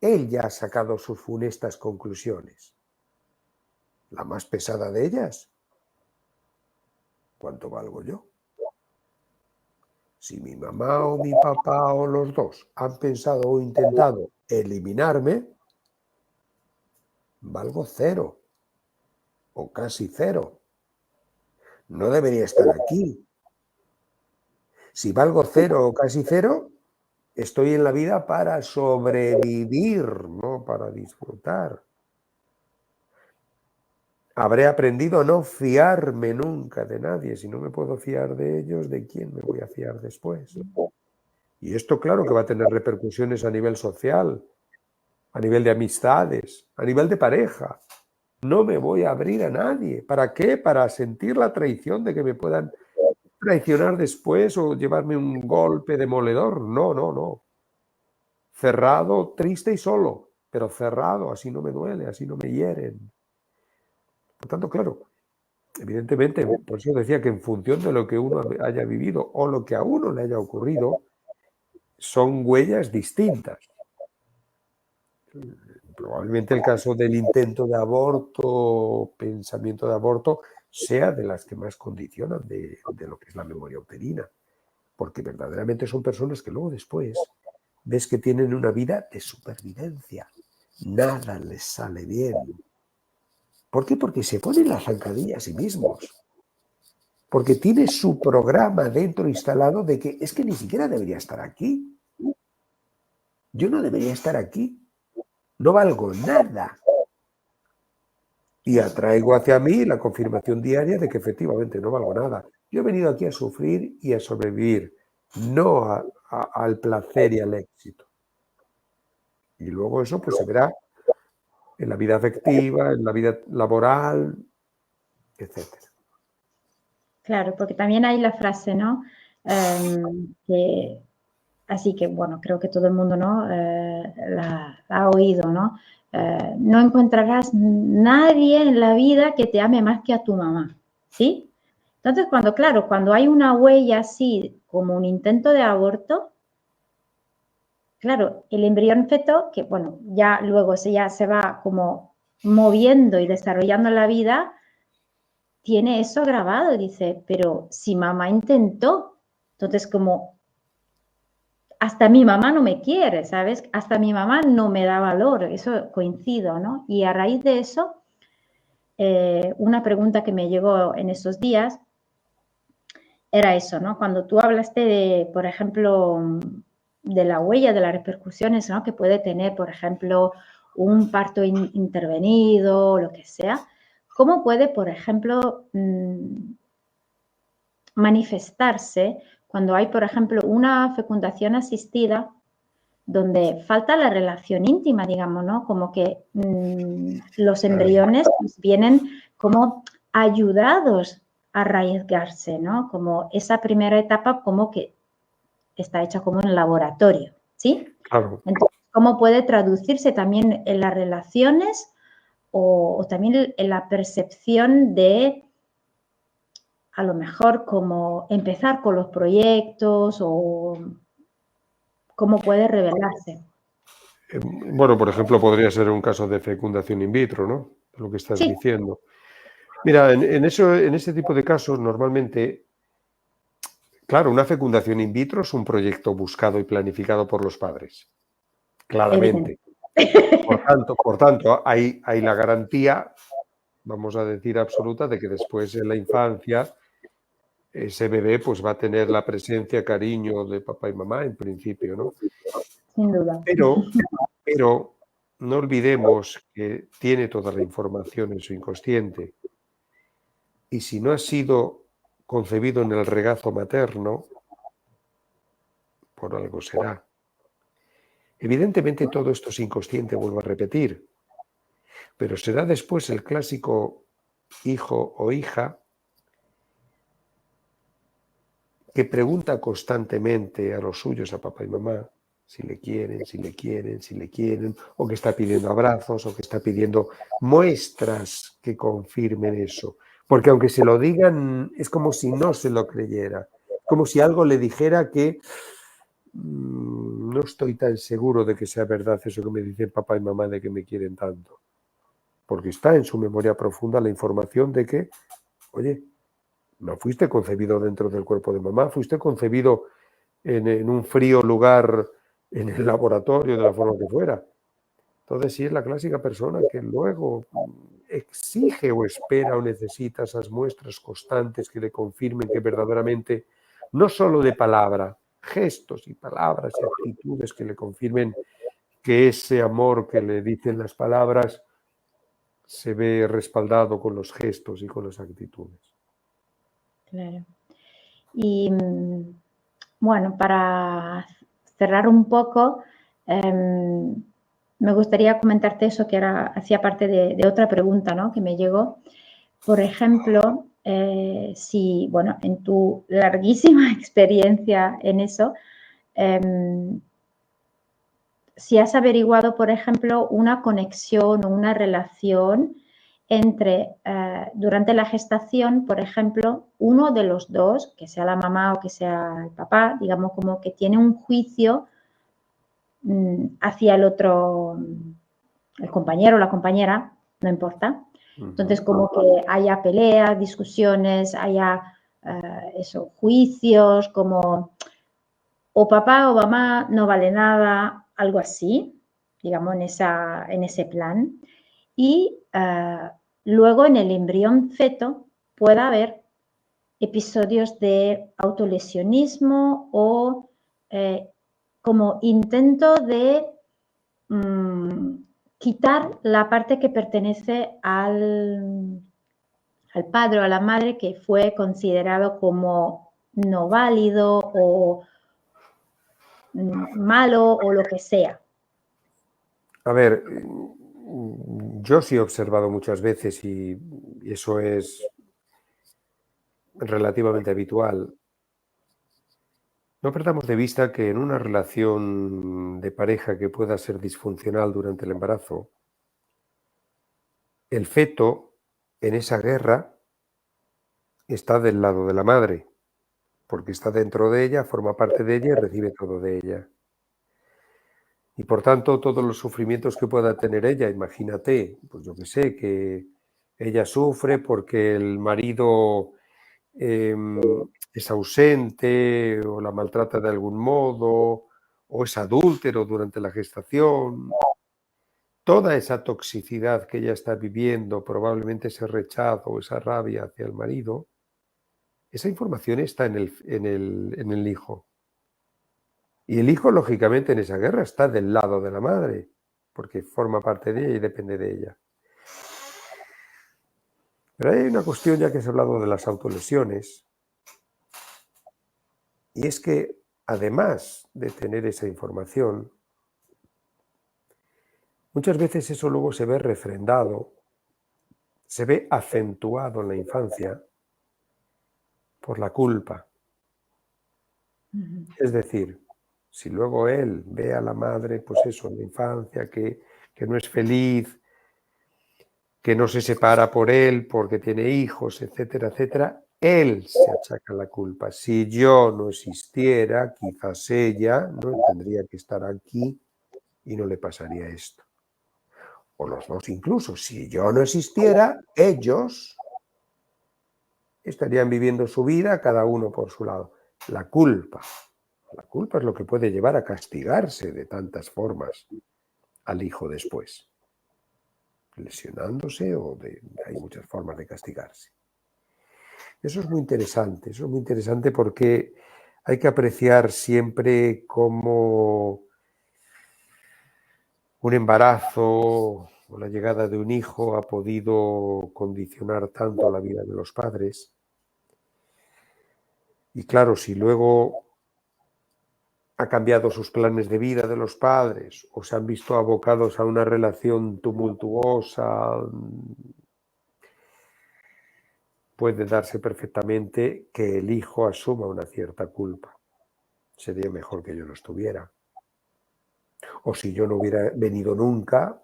él ya ha sacado sus funestas conclusiones. La más pesada de ellas, ¿cuánto valgo yo? Si mi mamá o mi papá o los dos han pensado o intentado eliminarme, valgo cero o casi cero. No debería estar aquí. Si valgo cero o casi cero, estoy en la vida para sobrevivir, no para disfrutar. Habré aprendido a no fiarme nunca de nadie. Si no me puedo fiar de ellos, ¿de quién me voy a fiar después? Y esto, claro, que va a tener repercusiones a nivel social, a nivel de amistades, a nivel de pareja. No me voy a abrir a nadie. ¿Para qué? Para sentir la traición de que me puedan traicionar después o llevarme un golpe demoledor. No, no, no. Cerrado, triste y solo, pero cerrado, así no me duele, así no me hieren. Por tanto, claro, evidentemente, por eso decía que en función de lo que uno haya vivido o lo que a uno le haya ocurrido, son huellas distintas. Probablemente el caso del intento de aborto, pensamiento de aborto, sea de las que más condicionan de lo que es la memoria uterina, porque verdaderamente son personas que luego después ves que tienen una vida de supervivencia. Nada les sale bien. ¿Por qué? Porque se ponen la zancadilla a sí mismos. Porque tiene su programa dentro instalado de que es que ni siquiera debería estar aquí. Yo no debería estar aquí. No valgo nada. Y atraigo hacia mí la confirmación diaria de que efectivamente no valgo nada. Yo he venido aquí a sufrir y a sobrevivir, no al placer y al éxito. Y luego eso pues se verá en la vida afectiva, en la vida laboral, etcétera. Claro, porque también hay la frase, ¿no? Que así que, bueno, creo que todo el mundo, ¿no? La ha oído, ¿no? No encontrarás nadie en la vida que te ame más que a tu mamá, ¿sí? Entonces, claro, cuando hay una huella así, como un intento de aborto, claro, el embrión feto, que bueno, ya luego ya se va como moviendo y desarrollando la vida, tiene eso grabado, dice, pero si mamá intentó, entonces como hasta mi mamá no me quiere, ¿sabes? Hasta mi mamá no me da valor, eso coincido, ¿no? Y a raíz de eso, una pregunta que me llegó en esos días era eso, ¿no? Cuando tú hablaste de, por ejemplo, de la huella, de las repercusiones, ¿no? Que puede tener, por ejemplo, un parto intervenido, lo que sea, ¿cómo puede, por ejemplo, manifestarse cuando hay, por ejemplo, una fecundación asistida donde falta la relación íntima, digamos, ¿no? Como que los embriones pues, vienen como ayudados a arraigarse, ¿no? Como esa primera etapa como que está hecha como en el laboratorio, ¿sí? Claro. Entonces, ¿cómo puede traducirse también en las relaciones o también en la percepción de a lo mejor como empezar con los proyectos o cómo puede revelarse? Bueno, por ejemplo, podría ser un caso de fecundación in vitro, ¿no? Lo que estás Sí, diciendo. Mira, en ese tipo de casos, normalmente, claro, una fecundación in vitro es un proyecto buscado y planificado por los padres, evidente. claramente. Por tanto, hay la garantía, vamos a decir, absoluta de que después en la infancia ese bebé pues va a tener la presencia, cariño de papá y mamá, en principio, ¿no? Sin duda. Pero no olvidemos que tiene toda la información en su inconsciente. Y si no ha sido concebido en el regazo materno, por algo será. Evidentemente todo esto es inconsciente, vuelvo a repetir, pero será después el clásico hijo o hija que pregunta constantemente a los suyos, a papá y mamá, si le quieren, si le quieren, si le quieren, o que está pidiendo abrazos, o que está pidiendo muestras que confirmen eso. Porque aunque se lo digan, es como si no se lo creyera. Como si algo le dijera que no estoy tan seguro de que sea verdad eso que me dicen papá y mamá de que me quieren tanto. Porque está en su memoria profunda la información de que, oye, no fuiste concebido dentro del cuerpo de mamá, fuiste concebido en un frío lugar en el laboratorio, de la forma que fuera. Entonces, sí es la clásica persona que luego exige o espera o necesita esas muestras constantes que le confirmen que verdaderamente, no solo de palabra, gestos y palabras y actitudes que le confirmen que ese amor que le dicen las palabras se ve respaldado con los gestos y con las actitudes. Claro. Y bueno, para cerrar un poco, me gustaría comentarte eso que era, hacía parte de otra pregunta, ¿no? Que me llegó. Por ejemplo, si, bueno, en tu larguísima experiencia en eso, si has averiguado, por ejemplo, una conexión o una relación entre, durante la gestación, por ejemplo, uno de los dos, que sea la mamá o que sea el papá, digamos como que tiene un juicio hacia el otro, el compañero o la compañera, no importa. Entonces, como que haya peleas, discusiones, haya juicios, como o papá o mamá no vale nada, algo así, digamos, en ese plan. Y luego en el embrión feto puede haber episodios de autolesionismo o como intento de quitar la parte que pertenece al padre o a la madre que fue considerado como no válido o malo o lo que sea. A ver, yo sí he observado muchas veces y eso es relativamente habitual. No perdamos de vista que en una relación de pareja que pueda ser disfuncional durante el embarazo, el feto en esa guerra está del lado de la madre, porque está dentro de ella, forma parte de ella y recibe todo de ella. Y por tanto, todos los sufrimientos que pueda tener ella, imagínate, pues yo que sé, que ella sufre porque el marido es ausente o la maltrata de algún modo o es adúltero durante la gestación. Toda esa toxicidad que ella está viviendo, probablemente ese rechazo o esa rabia hacia el marido, esa información está en el hijo. Y el hijo, lógicamente, en esa guerra está del lado de la madre, porque forma parte de ella y depende de ella. Pero hay una cuestión, ya que has hablado de las autolesiones, y es que, además de tener esa información, muchas veces eso luego se ve refrendado, se ve acentuado en la infancia por la culpa. Es decir, si luego él ve a la madre, pues eso, en la infancia, que no es feliz, que no se separa por él porque tiene hijos, etcétera, etcétera, él se achaca la culpa. Si yo no existiera, quizás ella no tendría que estar aquí y no le pasaría esto. O los dos incluso, si yo no existiera, ellos estarían viviendo su vida cada uno por su lado. La culpa es lo que puede llevar a castigarse de tantas formas al hijo después, lesionándose hay muchas formas de castigarse. Eso es muy interesante porque hay que apreciar siempre cómo un embarazo o la llegada de un hijo ha podido condicionar tanto la vida de los padres. Y claro, si luego ha cambiado sus planes de vida de los padres o se han visto abocados a una relación tumultuosa, puede darse perfectamente que el hijo asuma una cierta culpa. Sería mejor que yo no estuviera. O si yo no hubiera venido nunca,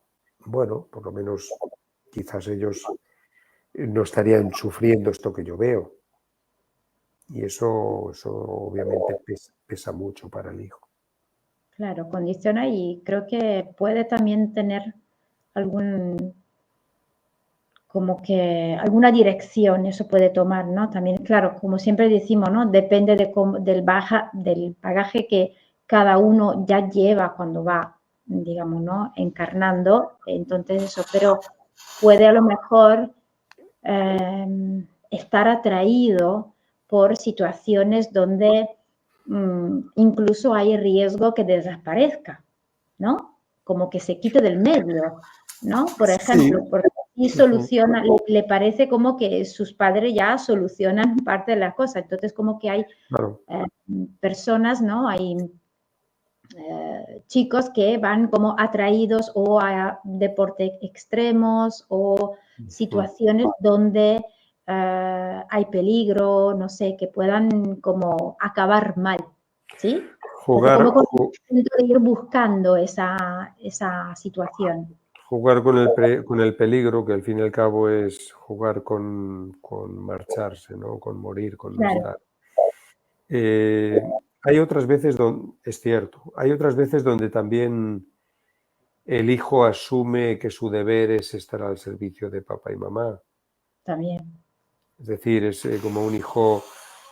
bueno, por lo menos quizás ellos no estarían sufriendo esto que yo veo. Y eso obviamente pesa mucho para el hijo. Claro, condiciona y creo que puede también tener como que alguna dirección eso puede tomar, ¿no? También, claro, como siempre decimos, ¿no? Depende del bagaje que cada uno ya lleva cuando va, digamos, ¿no? Encarnando, entonces eso, pero puede a lo mejor estar atraído por situaciones donde incluso hay riesgo que desaparezca, ¿no? Como que se quite del medio, ¿no? Por ejemplo, porque y soluciona, le parece como que sus padres ya solucionan parte de las cosas. Entonces, como que hay personas, ¿no? Hay chicos que van como atraídos o a deportes extremos o situaciones donde hay peligro, no sé, que puedan como acabar mal, ¿sí? Como de ir buscando esa situación. Jugar con el peligro, que al fin y al cabo es jugar con marcharse, ¿no? Con morir, con no estar. Hay otras veces donde, es cierto, hay otras veces donde también el hijo asume que su deber es estar al servicio de papá y mamá. También. Es decir, es como un hijo,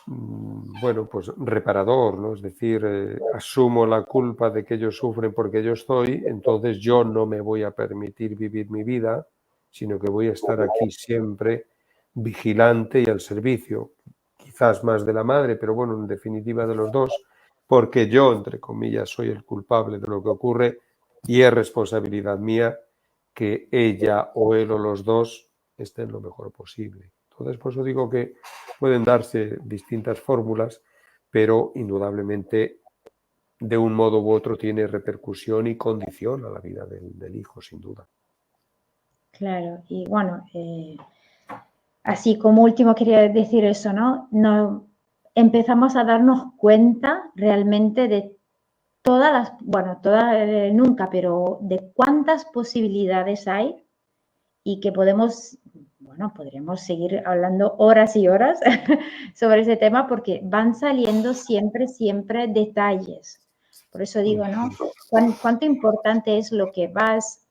bueno, pues reparador, ¿no? Es decir, asumo la culpa de que ellos sufren porque yo estoy, entonces yo no me voy a permitir vivir mi vida, sino que voy a estar aquí siempre vigilante y al servicio, quizás más de la madre, pero bueno, en definitiva de los dos, porque yo, entre comillas, soy el culpable de lo que ocurre y es responsabilidad mía que ella o él o los dos estén lo mejor posible. Entonces, por eso digo que pueden darse distintas fórmulas, pero indudablemente de un modo u otro tiene repercusión y condiciona la vida del hijo, sin duda. Claro, y bueno, así como último quería decir eso, ¿no? No empezamos a darnos cuenta realmente de todas las, bueno, nunca, pero de cuántas posibilidades hay y que podemos, bueno, podríamos seguir hablando horas y horas sobre ese tema porque van saliendo siempre detalles. Por eso digo, ¿no? Cuánto importante es lo que vas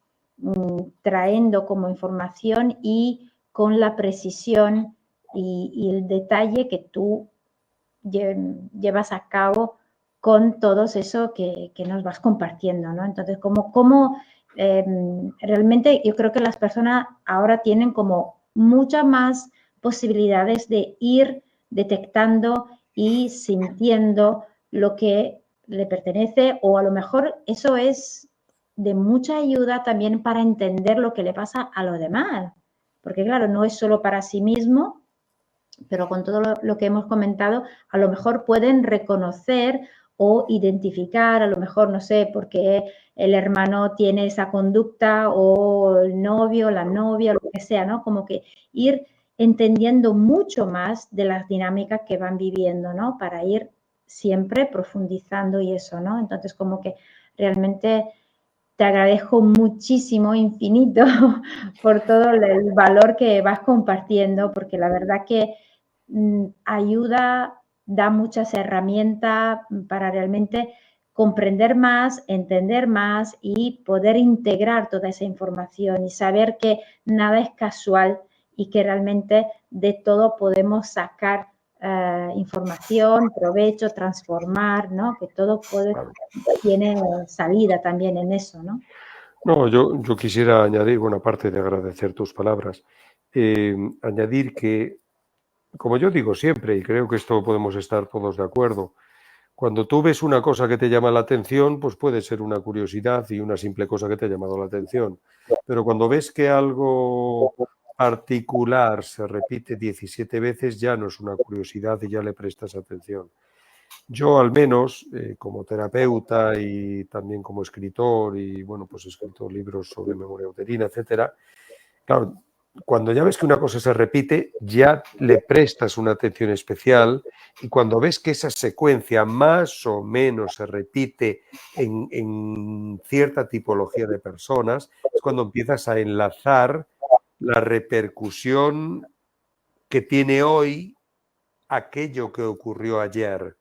trayendo como información y con la precisión y el detalle que tú llevas a cabo con todo eso que nos vas compartiendo, ¿no? Entonces, ¿cómo realmente yo creo que las personas ahora tienen como muchas más posibilidades de ir detectando y sintiendo lo que le pertenece, o a lo mejor eso es de mucha ayuda también para entender lo que le pasa a los demás, porque claro, no es solo para sí mismo, pero con todo lo que hemos comentado, a lo mejor pueden reconocer o identificar, a lo mejor, no sé, porque el hermano tiene esa conducta o el novio, la novia, lo que sea, ¿no? Como que ir entendiendo mucho más de las dinámicas que van viviendo, ¿no? Para ir siempre profundizando y eso, ¿no? Entonces, como que realmente te agradezco muchísimo, infinito, por todo el valor que vas compartiendo, porque la verdad que ayuda, da muchas herramientas para realmente comprender más, entender más y poder integrar toda esa información y saber que nada es casual y que realmente de todo podemos sacar información, provecho, transformar, ¿no? Que todo tiene salida también en eso, ¿no? No, yo quisiera añadir, bueno, aparte de agradecer tus palabras, añadir que, como yo digo siempre, y creo que esto podemos estar todos de acuerdo, cuando tú ves una cosa que te llama la atención, pues puede ser una curiosidad y una simple cosa que te ha llamado la atención. Pero cuando ves que algo particular se repite 17 veces, ya no es una curiosidad y ya le prestas atención. Yo, al menos, como terapeuta y también como escritor, y bueno, pues he escrito libros sobre memoria uterina, etcétera, claro, cuando ya ves que una cosa se repite, ya le prestas una atención especial, y cuando ves que esa secuencia más o menos se repite en cierta tipología de personas, es cuando empiezas a enlazar la repercusión que tiene hoy aquello que ocurrió ayer.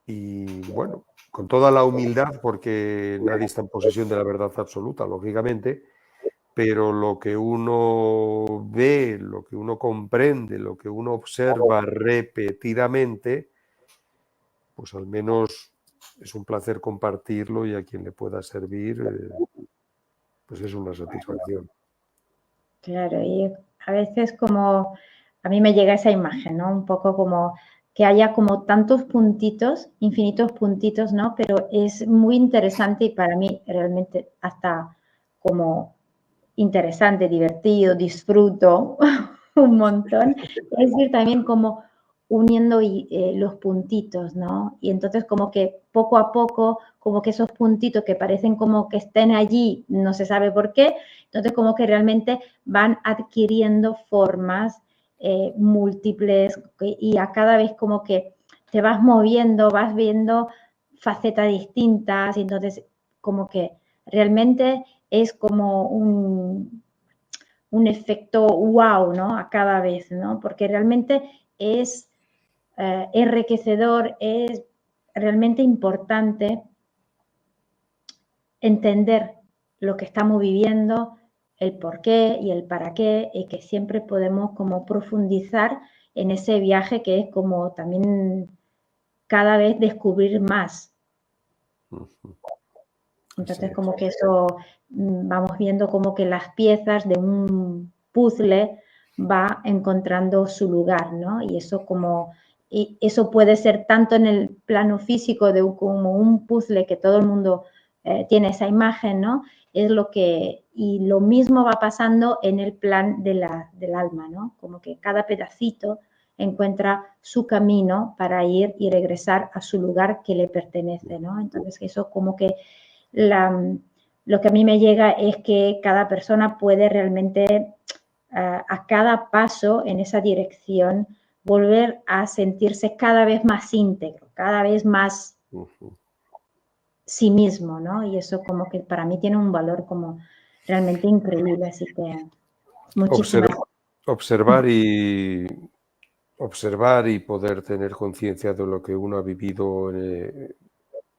Y bueno, con toda la humildad, porque nadie está en posesión de la verdad absoluta, lógicamente, pero lo que uno ve, lo que uno comprende, lo que uno observa repetidamente, pues al menos es un placer compartirlo, y a quien le pueda servir, pues es una satisfacción. Claro, y a veces como a mí me llega esa imagen, ¿no? Un poco como que haya como tantos puntitos, infinitos puntitos, ¿no? Pero es muy interesante y para mí realmente hasta como interesante, divertido, disfruto un montón. Es decir, también como uniendo los puntitos, ¿no? Y entonces como que poco a poco, como que esos puntitos que parecen como que estén allí, no se sabe por qué, entonces como que realmente van adquiriendo formas múltiples y a cada vez como que te vas moviendo, vas viendo facetas distintas y entonces como que realmente es como un efecto wow, ¿no? A cada vez, ¿no? Porque realmente es enriquecedor, es realmente importante entender lo que estamos viviendo, el por qué y el para qué, y que siempre podemos como profundizar en ese viaje que es como también cada vez descubrir más. Entonces, como que eso vamos viendo como que las piezas de un puzzle va encontrando su lugar, ¿no? Y eso como, y eso puede ser tanto en el plano físico de como un puzzle que todo el mundo tiene esa imagen, ¿no? Es lo que, y lo mismo va pasando en el plan del alma, ¿no? Como que cada pedacito encuentra su camino para ir y regresar a su lugar que le pertenece, ¿no? Entonces, eso como que lo que a mí me llega es que cada persona puede realmente a cada paso en esa dirección volver a sentirse cada vez más íntegro, cada vez más sí mismo, ¿no? Y eso como que para mí tiene un valor como realmente increíble, así que muchísimas Observar y poder tener conciencia de lo que uno ha vivido en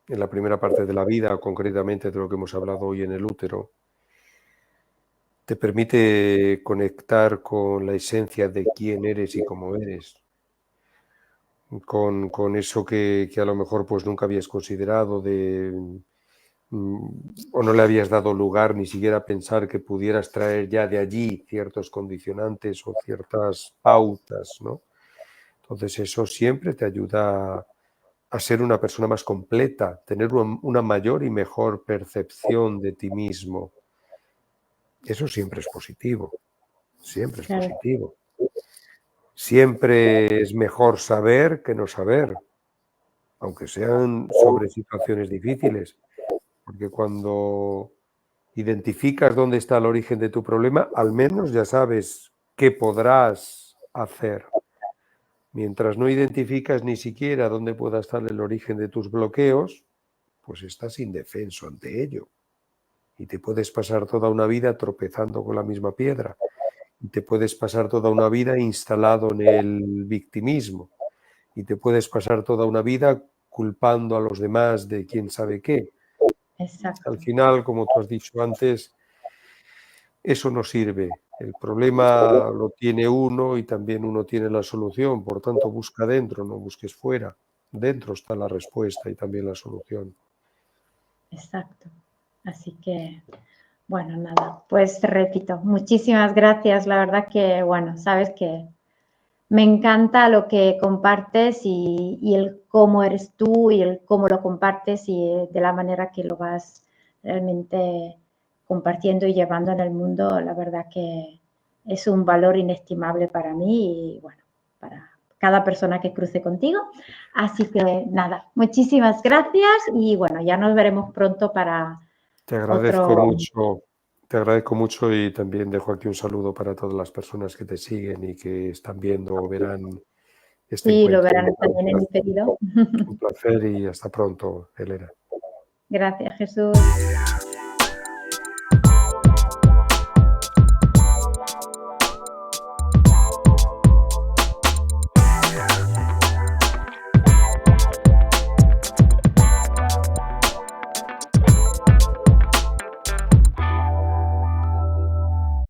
la primera parte de la vida, o concretamente de lo que hemos hablado hoy en el útero, te permite conectar con la esencia de quién eres y cómo eres, con eso que a lo mejor pues nunca habías considerado o no le habías dado lugar ni siquiera a pensar que pudieras traer ya de allí ciertos condicionantes o ciertas pautas, ¿no? Entonces eso siempre te ayuda a ser una persona más completa, tener una mayor y mejor percepción de ti mismo. Eso siempre es positivo, siempre es positivo. Siempre es mejor saber que no saber, aunque sean sobre situaciones difíciles, porque cuando identificas dónde está el origen de tu problema, al menos ya sabes qué podrás hacer. Mientras no identificas ni siquiera dónde pueda estar el origen de tus bloqueos, pues estás indefenso ante ello. Y te puedes pasar toda una vida tropezando con la misma piedra. Y te puedes pasar toda una vida instalado en el victimismo. Y te puedes pasar toda una vida culpando a los demás de quién sabe qué. Exacto. Al final, como tú has dicho antes, eso no sirve. El problema lo tiene uno y también uno tiene la solución. Por tanto, busca dentro, no busques fuera. Dentro está la respuesta y también la solución. Exacto. Así que, bueno, nada, pues repito, muchísimas gracias. La verdad que, bueno, sabes que me encanta lo que compartes y el cómo eres tú y el cómo lo compartes y de la manera que lo vas realmente compartiendo y llevando en el mundo. La verdad que es un valor inestimable para mí y, bueno, para cada persona que cruce contigo. Así que, nada, muchísimas gracias y, bueno, ya nos veremos pronto para Te agradezco otro... mucho. Te agradezco mucho y también dejo aquí un saludo para todas las personas que te siguen y que están viendo o verán este Sí, lo encuentro. verán también en mi pedido. Un placer y hasta pronto, Elena. Gracias, Jesús.